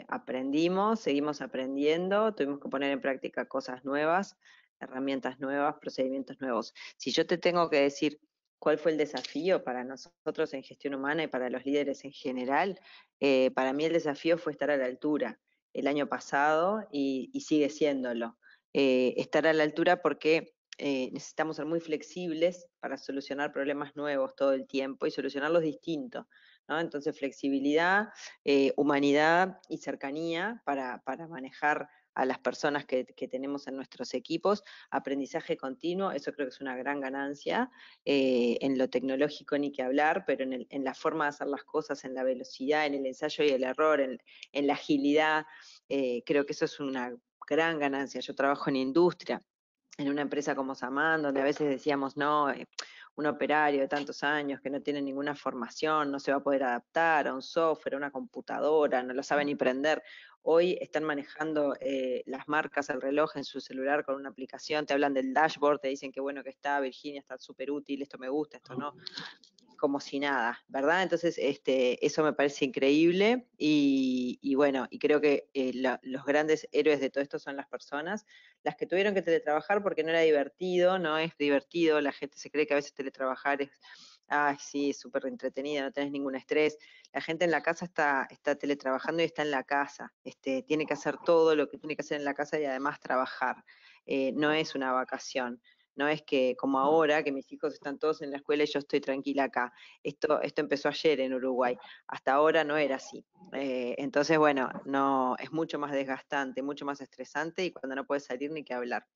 Aprendimos, seguimos aprendiendo, tuvimos que poner en práctica cosas nuevas, herramientas nuevas, procedimientos nuevos. Si yo te tengo que decir cuál fue el desafío para nosotros en gestión humana y para los líderes en general, para mí el desafío fue estar a la altura el año pasado y sigue siéndolo. Estar a la altura porque necesitamos ser muy flexibles para solucionar problemas nuevos todo el tiempo y solucionarlos distintos, ¿no? Entonces, flexibilidad, humanidad y cercanía para manejar a las personas que tenemos en nuestros equipos, aprendizaje continuo, eso creo que es una gran ganancia, en lo tecnológico ni que hablar, pero en la forma de hacer las cosas, en la velocidad, en el ensayo y el error, en la agilidad, creo que eso es una gran ganancia. Yo trabajo en industria, en una empresa como Saman, donde a veces decíamos, no, un operario de tantos años que no tiene ninguna formación, no se va a poder adaptar a un software, a una computadora, no lo sabe ni prender. Hoy están manejando las marcas, el reloj en su celular con una aplicación, te hablan del dashboard, te dicen qué bueno que está, Virginia, está súper útil, esto me gusta, esto no, como si nada, ¿verdad? Entonces, eso me parece increíble y bueno, y creo que los grandes héroes de todo esto son las personas, las que tuvieron que teletrabajar porque no era divertido, no es divertido, la gente se cree que a veces teletrabajar es, ay, sí, es súper entretenido, no tenés ningún estrés. La gente en la casa está teletrabajando y está en la casa, tiene que hacer todo lo que tiene que hacer en la casa y además trabajar. No es una vacación. No es que como ahora, que mis hijos están todos en la escuela y yo estoy tranquila acá. Esto empezó ayer en Uruguay. Hasta ahora no era así. Entonces, bueno, no, es mucho más desgastante, mucho más estresante y cuando no puedes salir ni que hablar.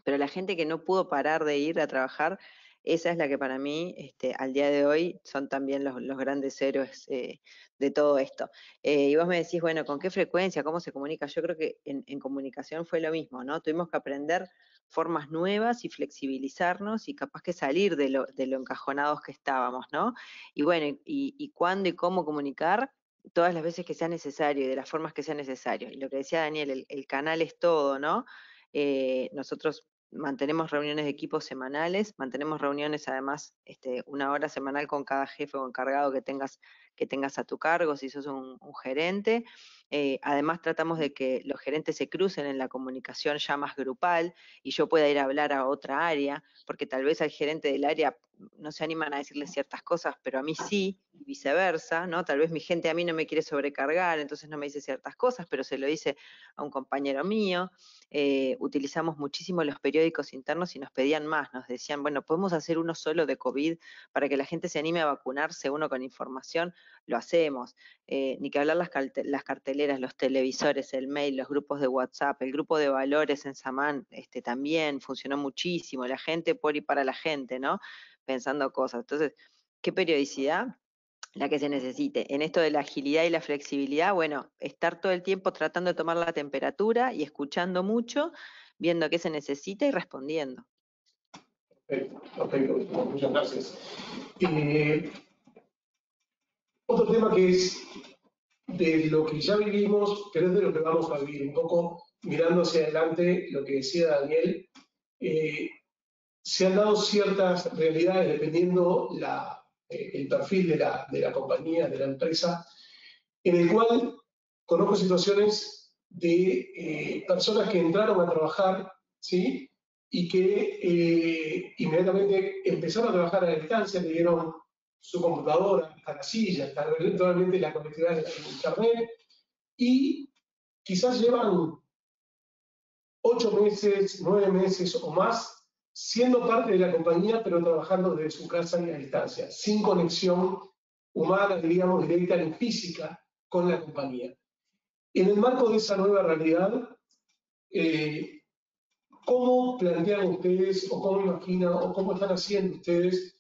Pero la gente que no pudo parar de ir a trabajar, esa es la que para mí, al día de hoy, son también los grandes héroes de todo esto. Y vos me decís, bueno, ¿con qué frecuencia? ¿Cómo se comunica? Yo creo que en comunicación fue lo mismo, ¿no? Tuvimos que aprender formas nuevas y flexibilizarnos y capaz que salir de lo encajonados que estábamos, ¿no? Y bueno, y cuándo y cómo comunicar todas las veces que sea necesario y de las formas que sea necesario. Y lo que decía Daniel, el canal es todo, ¿no? Nosotros mantenemos reuniones de equipos semanales, mantenemos reuniones además 1 hora semanal con cada jefe o encargado que tengas a tu cargo, si sos un gerente. Además tratamos de que los gerentes se crucen en la comunicación ya más grupal y yo pueda ir a hablar a otra área, porque tal vez al gerente del área no se animan a decirle ciertas cosas, pero a mí sí, y viceversa, ¿no? Tal vez mi gente a mí no me quiere sobrecargar, entonces no me dice ciertas cosas, pero se lo dice a un compañero mío. Utilizamos muchísimo los periódicos internos y nos pedían más, nos decían, bueno, podemos hacer uno solo de COVID para que la gente se anime a vacunarse, uno con información, lo hacemos. Ni que hablar las carteleras, los televisores, el mail, los grupos de WhatsApp, el grupo de valores en Saman también funcionó muchísimo, la gente por y para la gente, ¿no? Pensando cosas. Entonces, ¿qué periodicidad? La que se necesite. En esto de la agilidad y la flexibilidad, bueno, estar todo el tiempo tratando de tomar la temperatura y escuchando mucho, viendo qué se necesita y respondiendo. Perfecto, muchas gracias. Otro tema que es de lo que ya vivimos, pero es de lo que vamos a vivir, un poco mirando hacia adelante, lo que decía Daniel, se han dado ciertas realidades dependiendo el perfil de la compañía, de la empresa, en el cual conozco situaciones de personas que entraron a trabajar, ¿sí? Y que inmediatamente empezaron a trabajar a distancia, le dieron su computadora a la silla, eventualmente la conectividad de internet, y quizás llevan 8 meses, 9 meses o más siendo parte de la compañía, pero trabajando desde su casa y a distancia, sin conexión humana, diríamos, directa ni física con la compañía. En el marco de esa nueva realidad, ¿cómo plantean ustedes, o cómo imaginan, o cómo están haciendo ustedes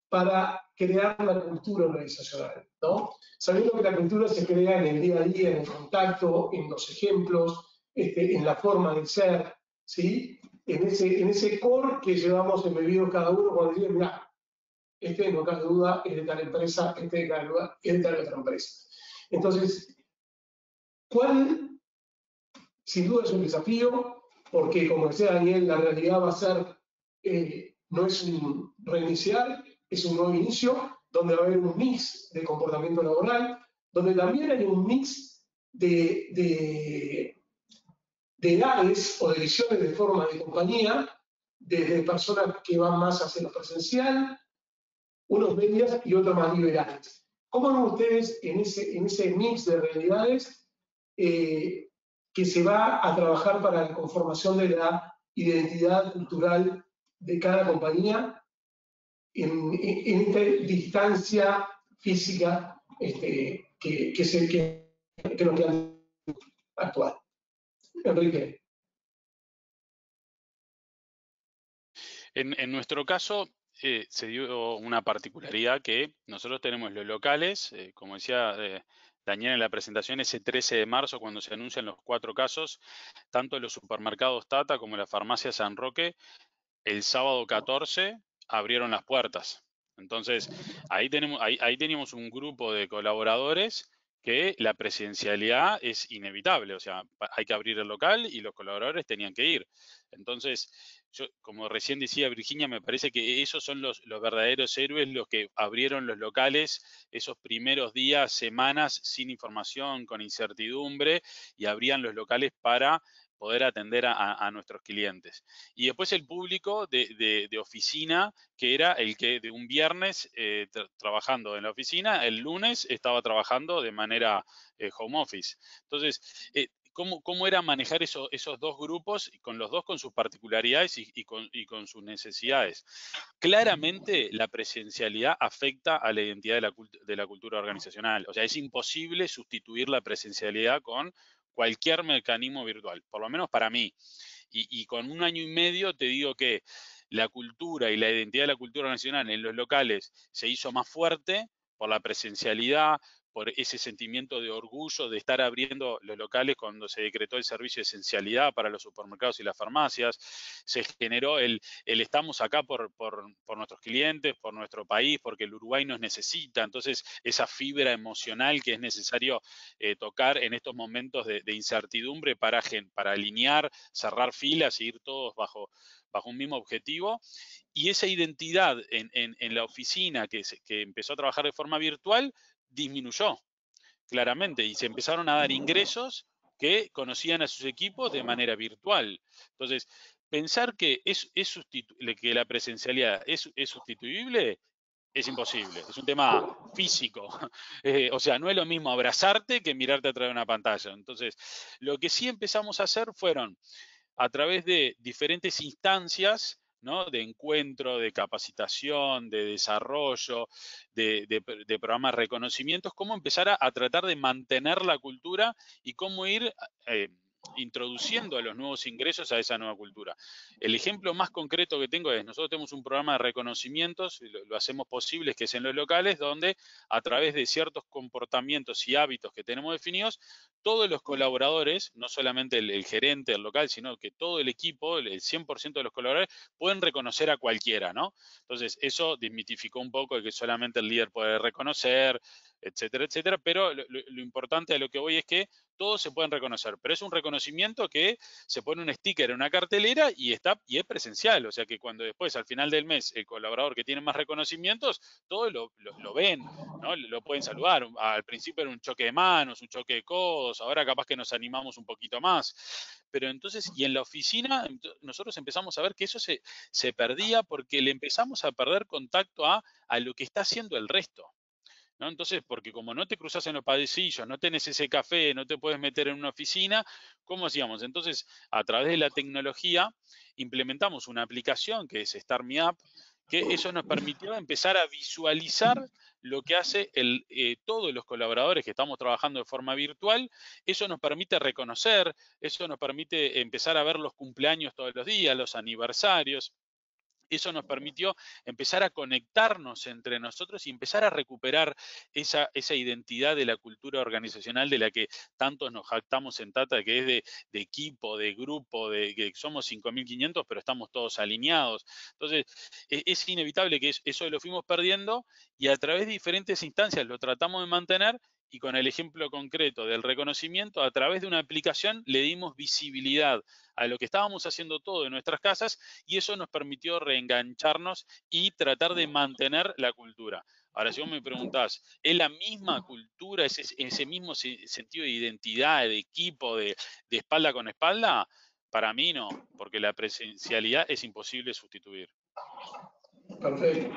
para crear la cultura organizacional, ¿no? Sabiendo que la cultura se crea en el día a día, en el contacto, en los ejemplos, en la forma de ser, ¿sí? En ese core que llevamos embebido cada uno cuando decimos, mira, no cabe duda es de tal empresa, no cabe duda es de tal otra empresa. Entonces, ¿cuál? Sin duda es un desafío, porque como decía Daniel, la realidad va a ser, no es un reiniciar, es un nuevo inicio, donde va a haber un mix de comportamiento laboral, donde también hay un mix de edades o de visiones de forma de compañía, desde personas que van más hacia lo presencial, unos medias y otros más liberales. ¿Cómo ven ustedes en ese mix de realidades que se va a trabajar para la conformación de la identidad cultural de cada compañía en esta distancia física que nos queda actual? Enrique. En nuestro caso, se dio una particularidad que nosotros tenemos los locales, como decía Daniel en la presentación, ese 13 de marzo, cuando se anuncian los 4 casos, tanto los supermercados Tata como la farmacia San Roque, el sábado 14 abrieron las puertas. Entonces, ahí teníamos un grupo de colaboradores que la presencialidad es inevitable, o sea, hay que abrir el local y los colaboradores tenían que ir. Entonces, yo, como recién decía Virginia, me parece que esos son los verdaderos héroes, los que abrieron los locales esos primeros días, semanas, sin información, con incertidumbre, y abrían los locales para poder atender a nuestros clientes. Y después el público de oficina, que era el que de un viernes trabajando en la oficina, el lunes estaba trabajando de manera home office. Entonces, ¿cómo era manejar esos dos grupos, con los dos con sus particularidades y con sus necesidades? Claramente la presencialidad afecta a la identidad de la cultura organizacional. O sea, es imposible sustituir la presencialidad con cualquier mecanismo virtual, por lo menos para mí. Y con 1 año y medio te digo que la cultura y la identidad de la cultura nacional en los locales se hizo más fuerte por la presencialidad, por ese sentimiento de orgullo de estar abriendo los locales cuando se decretó el servicio de esencialidad para los supermercados y las farmacias. Se generó el estamos acá por nuestros clientes, por nuestro país, porque el Uruguay nos necesita. Entonces, esa fibra emocional que es necesario tocar en estos momentos de incertidumbre para alinear, cerrar filas e ir todos bajo un mismo objetivo. Y esa identidad en la oficina que empezó a trabajar de forma virtual disminuyó claramente y se empezaron a dar ingresos que conocían a sus equipos de manera virtual. Entonces, pensar que que la presencialidad es sustituible es imposible, es un tema físico. O sea, no es lo mismo abrazarte que mirarte a través de una pantalla. Entonces, lo que sí empezamos a hacer fueron, a través de diferentes instancias, ¿no? De encuentro, de capacitación, de desarrollo, de programas de reconocimientos, cómo empezar a tratar de mantener la cultura y cómo ir introduciendo a los nuevos ingresos a esa nueva cultura. El ejemplo más concreto que tengo es, nosotros tenemos un programa de reconocimientos, lo hacemos posible, que es en los locales, donde a través de ciertos comportamientos y hábitos que tenemos definidos, todos los colaboradores, no solamente el gerente del local, sino que todo el equipo, el 100% de los colaboradores, pueden reconocer a cualquiera, ¿no? Entonces, eso desmitificó un poco de que solamente el líder puede reconocer, etcétera, etcétera, pero lo importante a lo que voy es que todos se pueden reconocer, pero es un reconocimiento que se pone un sticker en una cartelera y es presencial, o sea que cuando después, al final del mes, el colaborador que tiene más reconocimientos, todos lo ven, ¿no? Lo pueden saludar. Al principio era un choque de manos, un choque de codos, ahora capaz que nos animamos un poquito más. Pero entonces, y en la oficina, nosotros empezamos a ver que eso se perdía porque le empezamos a perder contacto a lo que está haciendo el resto, ¿no? Entonces, porque como no te cruzas en los pasillos, no tenés ese café, no te puedes meter en una oficina, ¿cómo hacíamos? Entonces, a través de la tecnología, implementamos una aplicación que es Start Me Up, que eso nos permitió empezar a visualizar lo que hace todos los colaboradores que estamos trabajando de forma virtual. Eso nos permite reconocer, eso nos permite empezar a ver los cumpleaños todos los días, los aniversarios. Eso nos permitió empezar a conectarnos entre nosotros y empezar a recuperar esa identidad de la cultura organizacional de la que tantos nos jactamos en Tata, que es de equipo, de grupo, de que somos 5.500, pero estamos todos alineados. Entonces, es inevitable que eso lo fuimos perdiendo y a través de diferentes instancias lo tratamos de mantener. Y con el ejemplo concreto del reconocimiento, a través de una aplicación le dimos visibilidad a lo que estábamos haciendo todo en nuestras casas y eso nos permitió reengancharnos y tratar de mantener la cultura. Ahora, si vos me preguntás, ¿es la misma cultura, ese mismo sentido de identidad, de equipo, de espalda con espalda? Para mí no, porque la presencialidad es imposible sustituir. Perfecto.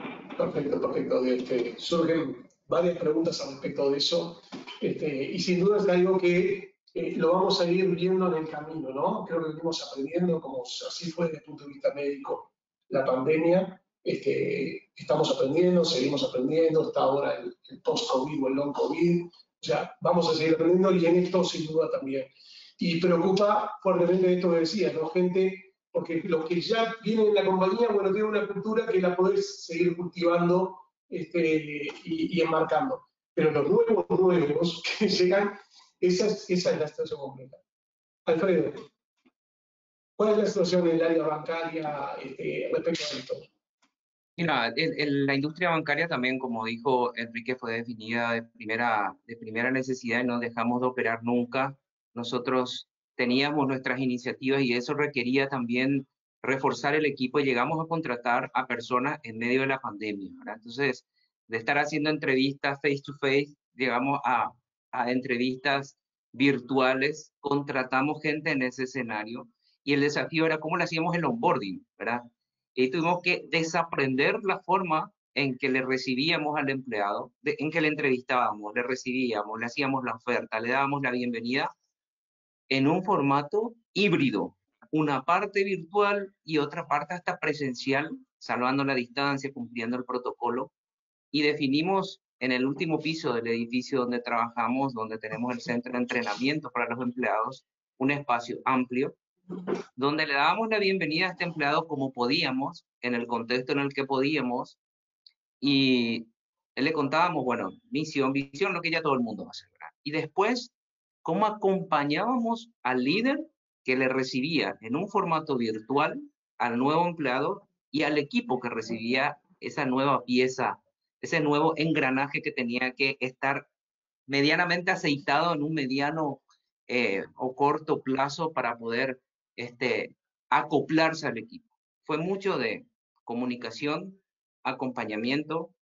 Surgen varias preguntas al respecto de eso, y sin duda es algo que lo vamos a ir viendo en el camino, ¿no? Creo que venimos aprendiendo, como así fue desde el punto de vista médico, la pandemia. Estamos aprendiendo, seguimos aprendiendo, está ahora el post-COVID o el long-COVID, o sea, vamos a seguir aprendiendo y en esto sin duda también. Y preocupa fuertemente esto que decías, ¿no? Gente, porque los que ya vienen en la compañía, bueno, tienen una cultura que la podés seguir cultivando y enmarcando. Pero los nuevos que llegan, esa es la situación compleja. Alfredo, ¿cuál es la situación en el área bancaria respecto a esto? Mira, la industria bancaria también, como dijo Enrique, fue definida de primera necesidad y no dejamos de operar nunca. Nosotros teníamos nuestras iniciativas y eso requería también reforzar el equipo y llegamos a contratar a personas en medio de la pandemia, ¿verdad? Entonces, de estar haciendo entrevistas face to face, llegamos a entrevistas virtuales, contratamos gente en ese escenario y el desafío era cómo le hacíamos el onboarding, ¿verdad? Y tuvimos que desaprender la forma en que le recibíamos al empleado, en que le entrevistábamos, le recibíamos, le hacíamos la oferta, le dábamos la bienvenida en un formato híbrido, una parte virtual y otra parte hasta presencial, salvando la distancia, cumpliendo el protocolo, y definimos en el último piso del edificio donde trabajamos, donde tenemos el centro de entrenamiento para los empleados, un espacio amplio, donde le dábamos la bienvenida a este empleado como podíamos, en el contexto en el que podíamos, y le contábamos, bueno, misión, visión, lo que ya todo el mundo va a hacer, ¿verdad? Y después, cómo acompañábamos al líder que le recibía en un formato virtual al nuevo empleado y al equipo que recibía esa nueva pieza, ese nuevo engranaje que tenía que estar medianamente aceitado en un mediano o corto plazo para poder acoplarse al equipo. Fue mucho de comunicación, acompañamiento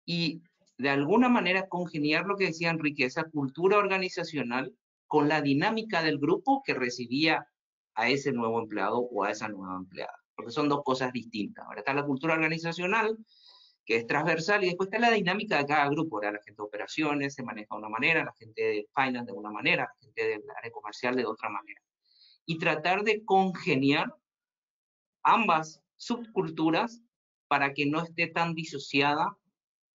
y de alguna manera congeniar lo que decía Enrique, esa cultura organizacional con la dinámica del grupo que recibía a ese nuevo empleado o a esa nueva empleada, porque son dos cosas distintas. Ahora está la cultura organizacional, que es transversal, y después está la dinámica de cada grupo, ¿verdad? La gente de operaciones se maneja de una manera, la gente de finance de una manera, la gente del área comercial de otra manera. Y tratar de congeniar ambas subculturas para que no esté tan disociada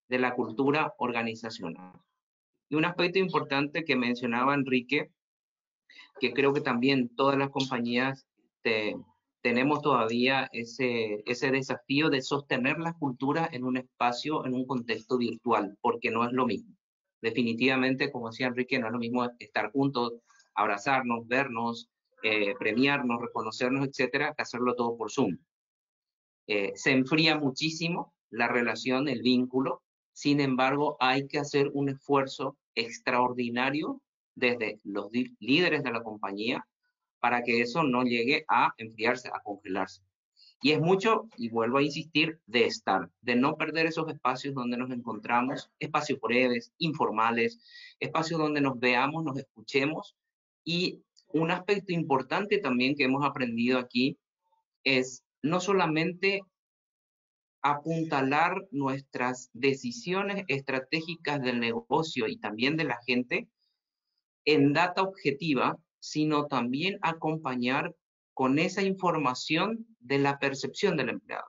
de la cultura organizacional. Y un aspecto importante que mencionaba Enrique, que creo que también todas las compañías tenemos todavía ese desafío de sostener la cultura en un espacio, en un contexto virtual, porque no es lo mismo. Definitivamente, como decía Enrique, no es lo mismo estar juntos, abrazarnos, vernos, premiarnos, reconocernos, etcétera, que hacerlo todo por Zoom. Se enfría muchísimo la relación, el vínculo. Sin embargo, hay que hacer un esfuerzo extraordinario desde los líderes de la compañía para que eso no llegue a enfriarse, a congelarse. Y es mucho, y vuelvo a insistir, de estar, de no perder esos espacios donde nos encontramos, espacios breves, informales, espacios donde nos veamos, nos escuchemos. Y un aspecto importante también que hemos aprendido aquí es no solamente apuntalar nuestras decisiones estratégicas del negocio y también de la gente en data objetiva, sino también acompañar con esa información de la percepción del empleado.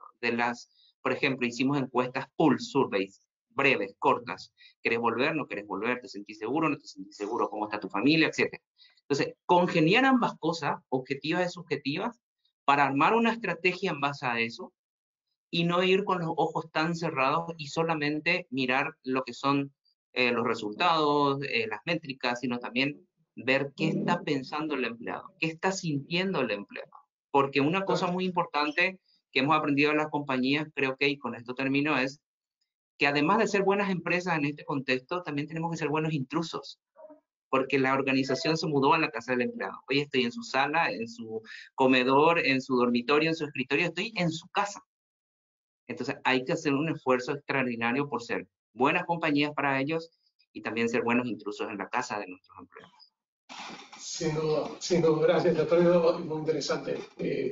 Por ejemplo, hicimos encuestas pulse surveys, breves, cortas. ¿Querés volver? ¿No querés volver? ¿Te sentís seguro? ¿No te sentís seguro? ¿Cómo está tu familia? Etcétera. Entonces, congeniar ambas cosas, objetivas y subjetivas, para armar una estrategia en base a eso y no ir con los ojos tan cerrados y solamente mirar lo que son los resultados, las métricas, sino también ver qué está pensando el empleado, qué está sintiendo el empleado. Porque una cosa muy importante que hemos aprendido en las compañías, creo que, y con esto termino, es que además de ser buenas empresas en este contexto, también tenemos que ser buenos intrusos. Porque la organización se mudó a la casa del empleado. Hoy estoy en su sala, en su comedor, en su dormitorio, en su escritorio, estoy en su casa. Entonces hay que hacer un esfuerzo extraordinario por ser buenas compañías para ellos y también ser buenos intrusos en la casa de nuestros empleados. Sin duda, gracias Alfredo, muy interesante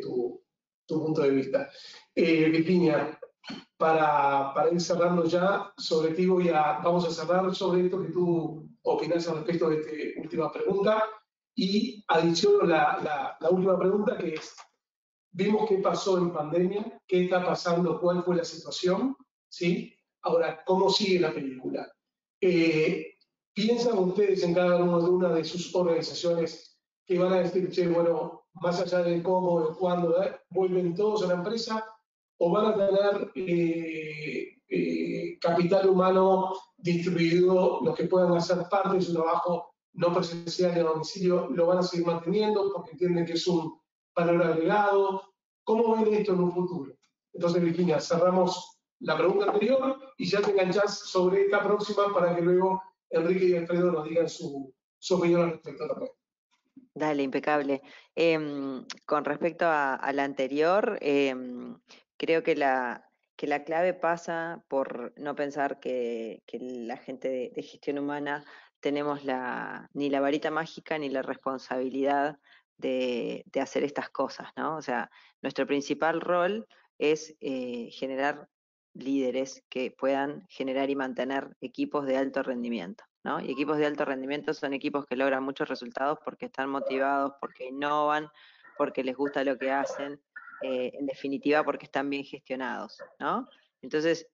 tu punto de vista. Virginia, para ir cerrando ya, sobre ti vamos a cerrar sobre esto que tú opinas al respecto de esta última pregunta y adiciono la última pregunta que es, vimos qué pasó en pandemia, qué está pasando, cuál fue la situación, ¿sí? Ahora, ¿cómo sigue la película? ¿Piensan ustedes en cada una de sus organizaciones que van a decir, che, bueno, más allá de cómo, de cuándo, vuelven todos a la empresa, o van a tener capital humano distribuido, los que puedan hacer parte de su trabajo no presencial en domicilio, lo van a seguir manteniendo porque entienden que es un valor agregado. ¿Cómo ven esto en un futuro? Entonces, Virginia, cerramos la pregunta anterior y ya te enganchás sobre esta próxima para que luego Enrique y Alfredo nos digan su opinión al respecto también. Dale, impecable. Con respecto a la anterior, creo que la clave pasa por no pensar que la gente de gestión humana tenemos ni la varita mágica ni la responsabilidad de hacer estas cosas, ¿no? O sea, nuestro principal rol es generar líderes que puedan generar y mantener equipos de alto rendimiento, ¿no? Y equipos de alto rendimiento son equipos que logran muchos resultados porque están motivados, porque innovan, porque les gusta lo que hacen, en definitiva porque están bien gestionados, ¿no? Entonces,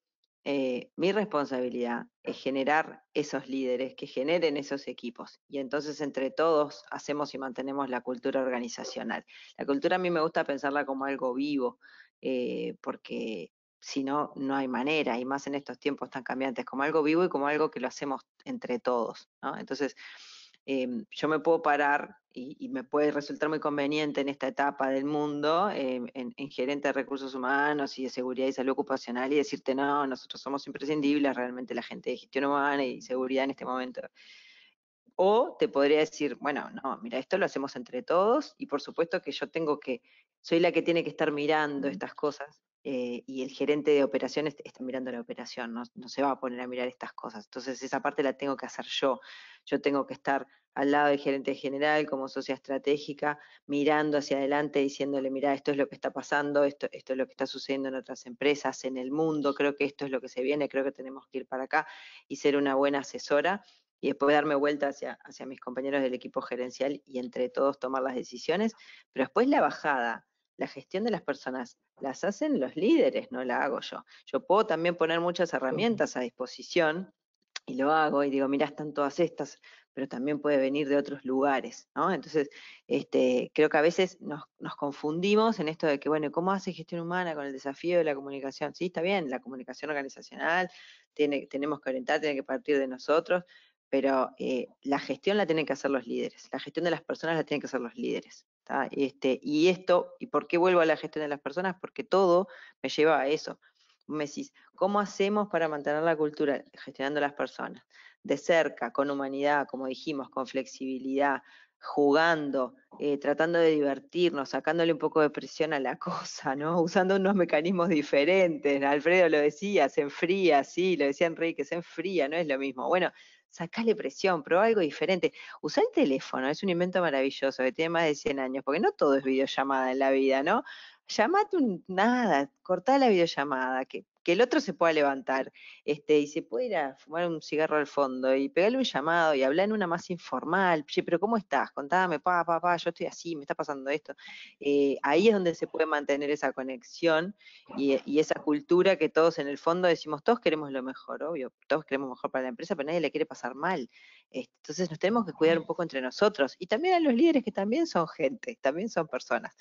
mi responsabilidad es generar esos líderes que generen esos equipos y entonces entre todos hacemos y mantenemos la cultura organizacional. La cultura a mí me gusta pensarla como algo vivo, porque si no, no hay manera, y más en estos tiempos tan cambiantes, como algo vivo y como algo que lo hacemos entre todos, ¿no? Entonces, yo me puedo parar y me puede resultar muy conveniente en esta etapa del mundo, en gerente de recursos humanos y de seguridad y salud ocupacional, y decirte, no, nosotros somos imprescindibles, realmente la gente de gestión humana y seguridad en este momento. O te podría decir, bueno, no, mira, esto lo hacemos entre todos y por supuesto que soy la que tiene que estar mirando estas cosas, y el gerente de operaciones está mirando la operación, no se va a poner a mirar estas cosas. Entonces esa parte la tengo que hacer yo. Yo tengo que estar al lado del gerente general como socia estratégica, mirando hacia adelante, diciéndole, mira, esto es lo que está pasando, esto es lo que está sucediendo en otras empresas, en el mundo, creo que esto es lo que se viene, creo que tenemos que ir para acá y ser una buena asesora y después darme vuelta hacia mis compañeros del equipo gerencial y entre todos tomar las decisiones, pero después la bajada, la gestión de las personas, las hacen los líderes, no la hago yo. Yo puedo también poner muchas herramientas a disposición, y lo hago, y digo, mirá, están todas estas, pero también puede venir de otros lugares, ¿no? Entonces, creo que a veces nos confundimos en esto de que, bueno, ¿cómo hace gestión humana con el desafío de la comunicación? Sí, está bien, la comunicación organizacional, tenemos que orientar, tiene que partir de nosotros, pero la gestión la tienen que hacer los líderes, la gestión de las personas la tienen que hacer los líderes. ¿Tá? ¿Y por qué vuelvo a la gestión de las personas? Porque todo me lleva a eso. Me decís, ¿cómo hacemos para mantener la cultura gestionando las personas? De cerca, con humanidad, como dijimos, con flexibilidad, jugando, tratando de divertirnos, sacándole un poco de presión a la cosa, ¿no? Usando unos mecanismos diferentes. Alfredo lo decía, se enfría, sí, lo decía Enrique, se enfría, no es lo mismo. Bueno, sacale presión, prueba algo diferente. Usa el teléfono, es un invento maravilloso que tiene más de 100 años, porque no todo es videollamada en la vida, ¿no? Llamate nada, cortá la videollamada, que el otro se pueda levantar, y se puede ir a fumar un cigarro al fondo, y pegarle un llamado, y hablar en una más informal, che, pero ¿cómo estás? Contame, yo estoy así, me está pasando esto. Ahí es donde se puede mantener esa conexión, y esa cultura que todos en el fondo decimos, todos queremos lo mejor, obvio, todos queremos lo mejor para la empresa, pero nadie le quiere pasar mal. Entonces nos tenemos que cuidar un poco entre nosotros, y también a los líderes que también son gente, también son personas.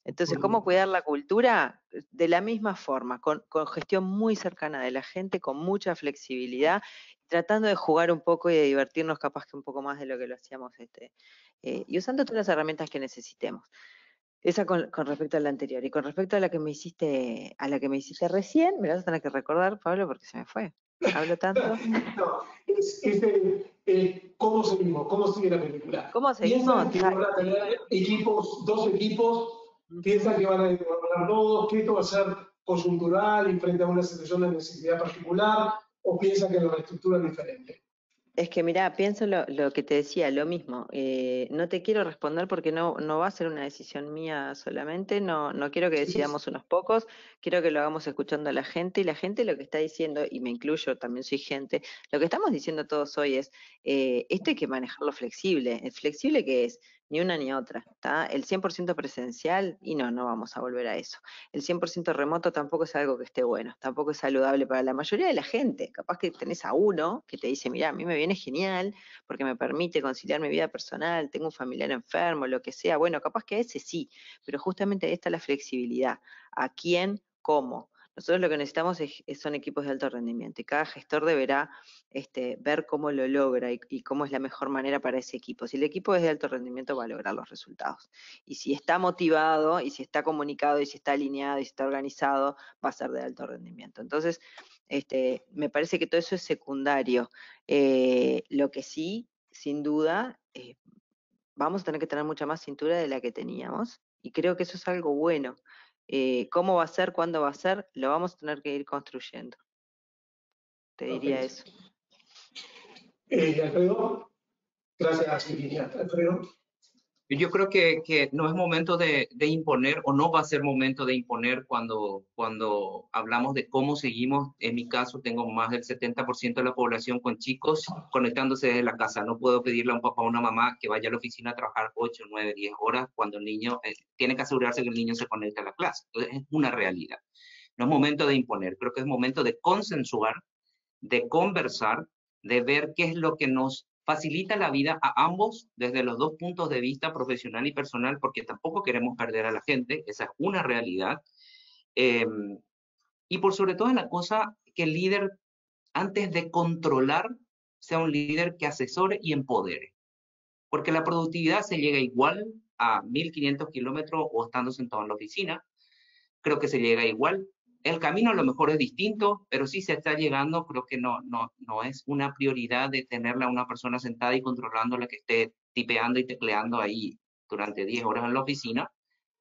Entonces, ¿cómo cuidar la cultura? De la misma forma, con gestión muy cercana de la gente, con mucha flexibilidad, tratando de jugar un poco y de divertirnos capaz que un poco más de lo que lo hacíamos, y usando todas las herramientas que necesitemos. Esa con respecto a la anterior. Y con respecto a la que me hiciste recién, me la vas a tener que recordar, Pablo, porque se me fue. Hablo tanto. No, ¿cómo seguimos? ¿Cómo sigue la película? ¿Cómo seguimos? Piensan que van a tener dos equipos, piensan que van a ganar todos, que esto va a ser coyuntural y frente a una situación de necesidad particular, o piensan que lo reestructuran diferente. Es que mirá, pienso lo que te decía, lo mismo. No te quiero responder porque no va a ser una decisión mía solamente, no quiero que decidamos unos pocos, quiero que lo hagamos escuchando a la gente, y la gente lo que está diciendo, y me incluyo, también soy gente, lo que estamos diciendo todos hoy es, esto hay que manejarlo flexible. ¿El flexible qué es? ni una ni otra, ¿está? El 100% presencial, y no vamos a volver a eso. El 100% remoto tampoco es algo que esté bueno, tampoco es saludable para la mayoría de la gente. Capaz que tenés a uno que te dice, mira, a mí me viene genial porque me permite conciliar mi vida personal, tengo un familiar enfermo, lo que sea. Bueno, capaz que a ese sí, pero justamente ahí está la flexibilidad. ¿A quién? ¿Cómo? Nosotros lo que necesitamos son equipos de alto rendimiento y cada gestor deberá ver cómo lo logra y cómo es la mejor manera para ese equipo. Si el equipo es de alto rendimiento, va a lograr los resultados. Y si está motivado, y si está comunicado, y si está alineado, y si está organizado, va a ser de alto rendimiento. Entonces, me parece que todo eso es secundario. Lo que sí, sin duda, vamos a tener que tener mucha más cintura de la que teníamos, y creo que eso es algo bueno. ¿Cómo va a ser? ¿Cuándo va a ser? Lo vamos a tener que ir construyendo. Te diría eso. Alfredo, gracias, Virginia. Alfredo. Yo creo que no es momento de imponer, o no va a ser momento de imponer cuando hablamos de cómo seguimos. En mi caso, tengo más del 70% de la población con chicos conectándose desde la casa. No puedo pedirle a un papá o una mamá que vaya a la oficina a trabajar 8, 9, 10 horas cuando el niño tiene que asegurarse que el niño se conecte a la clase. Entonces, es una realidad. No es momento de imponer, creo que es momento de consensuar, de conversar, de ver qué es lo que nos facilita la vida a ambos desde los dos puntos de vista, profesional y personal, porque tampoco queremos perder a la gente, esa es una realidad. Y por sobre todo la cosa, que el líder, antes de controlar, sea un líder que asesore y empodere. Porque la productividad se llega igual a 1500 kilómetros o estando sentado en la oficina. Creo que se llega igual. El camino a lo mejor es distinto, pero sí se está llegando. Creo que no es una prioridad de tenerla a una persona sentada y controlando la que esté tipeando y tecleando ahí durante 10 horas en la oficina,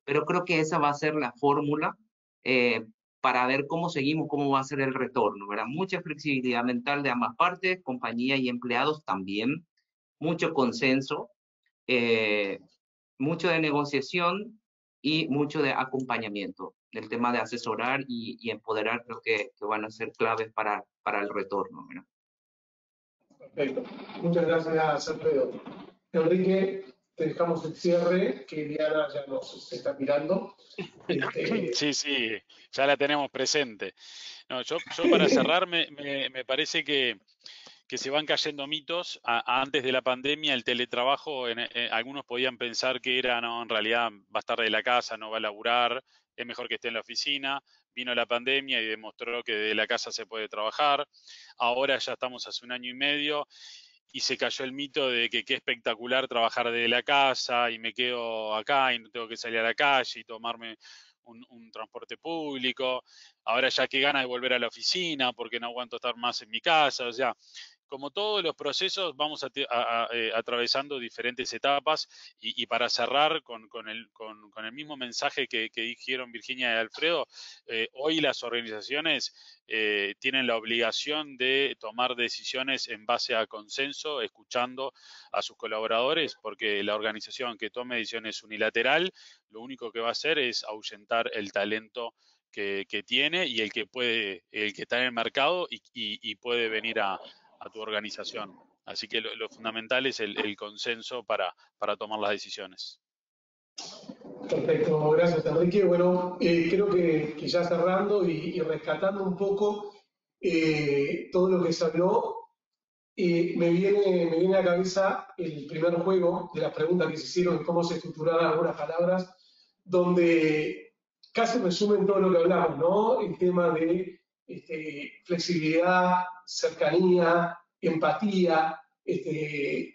pero creo que esa va a ser la fórmula para ver cómo seguimos, cómo va a ser el retorno, ¿verdad? Mucha flexibilidad mental de ambas partes, compañía y empleados también, mucho consenso, mucho de negociación y mucho de acompañamiento. El tema de asesorar y empoderar creo que van a ser claves para el retorno, ¿verdad? Perfecto. Muchas gracias, Alfredo. Enrique, te dejamos el cierre, que Diana ya nos está mirando. Sí, ya la tenemos presente. No, yo para cerrar, me parece que se van cayendo mitos. Antes de la pandemia, el teletrabajo, algunos podían pensar que era, no, en realidad va a estar de la casa, no va a laburar, es mejor que esté en la oficina. Vino la pandemia y demostró que de la casa se puede trabajar. Ahora ya estamos hace 1 año y medio y se cayó el mito de que qué espectacular trabajar desde la casa y me quedo acá y no tengo que salir a la calle y tomarme un transporte público. Ahora ya qué ganas de volver a la oficina porque no aguanto estar más en mi casa. O sea, como todos los procesos, vamos atravesando diferentes etapas y para cerrar con el mismo mensaje que dijeron Virginia y Alfredo, hoy las organizaciones tienen la obligación de tomar decisiones en base a consenso, escuchando a sus colaboradores, porque la organización que tome decisiones unilateral, lo único que va a hacer es ahuyentar el talento que tiene y el que está en el mercado y puede venir a tu organización. Así que lo fundamental es el consenso para tomar las decisiones. Perfecto, gracias, Enrique. Bueno, creo que ya cerrando y rescatando un poco todo lo que se habló, me viene a la cabeza el primer juego de las preguntas que se hicieron y cómo se estructuraron algunas palabras, donde casi resumen todo lo que hablamos, ¿no? El tema de flexibilidad, cercanía, empatía,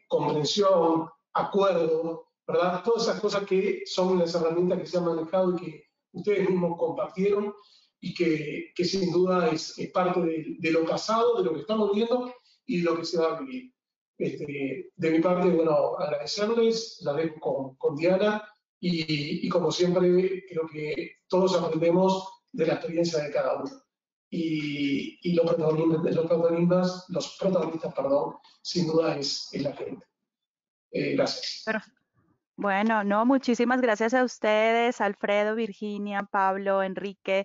comprensión, acuerdo, ¿verdad? Todas esas cosas que son las herramientas que se han manejado y que ustedes mismos compartieron y que sin duda es parte de lo pasado, de lo que estamos viendo y de lo que se va a vivir. De mi parte, bueno, agradecerles, la dejo con Diana y como siempre creo que todos aprendemos de la experiencia de cada uno. Y los protagonistas, sin duda es la gente. Gracias. Bueno, no, muchísimas gracias a ustedes, Alfredo, Virginia, Pablo, Enrique,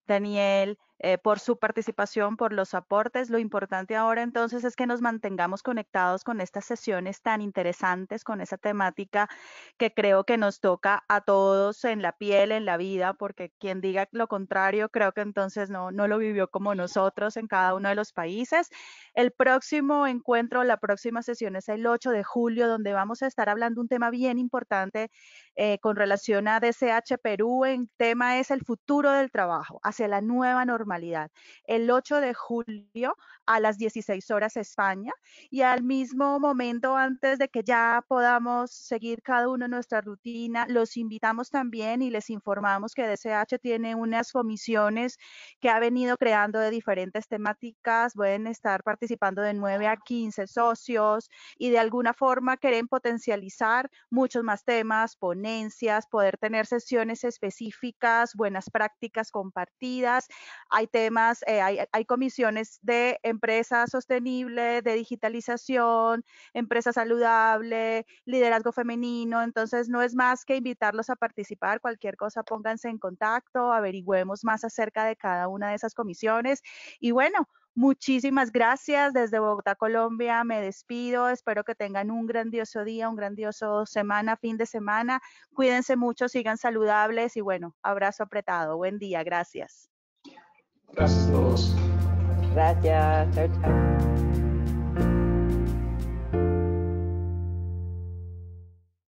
Daniel, por su participación, por los aportes. Lo importante ahora entonces es que nos mantengamos conectados con estas sesiones tan interesantes, con esa temática que creo que nos toca a todos en la piel, en la vida, porque quien diga lo contrario, creo que entonces no lo vivió como nosotros en cada uno de los países. El próximo encuentro, la próxima sesión es el 8 de julio, donde vamos a estar hablando un tema bien importante con relación a DCH Perú. El tema es el futuro del trabajo hacia la nueva normalidad. El 8 de julio a las 16 horas España, y al mismo momento, antes de que ya podamos seguir cada uno nuestra rutina, los invitamos también y les informamos que DCH tiene unas comisiones que ha venido creando de diferentes temáticas. Pueden estar participando de 9 a 15 socios y de alguna forma quieren potencializar muchos más temas, ponencias, poder tener sesiones específicas, buenas prácticas compartidas. Hay temas, hay comisiones de empresa sostenible, de digitalización, empresa saludable, liderazgo femenino. Entonces no es más que invitarlos a participar. Cualquier cosa, pónganse en contacto, averigüemos más acerca de cada una de esas comisiones. Y bueno, muchísimas gracias. Desde Bogotá, Colombia, me despido. Espero que tengan un grandioso día, un grandioso semana, fin de semana. Cuídense mucho, sigan saludables y bueno, abrazo apretado. Buen día, gracias. Gracias a todos. Gracias, chao, chao.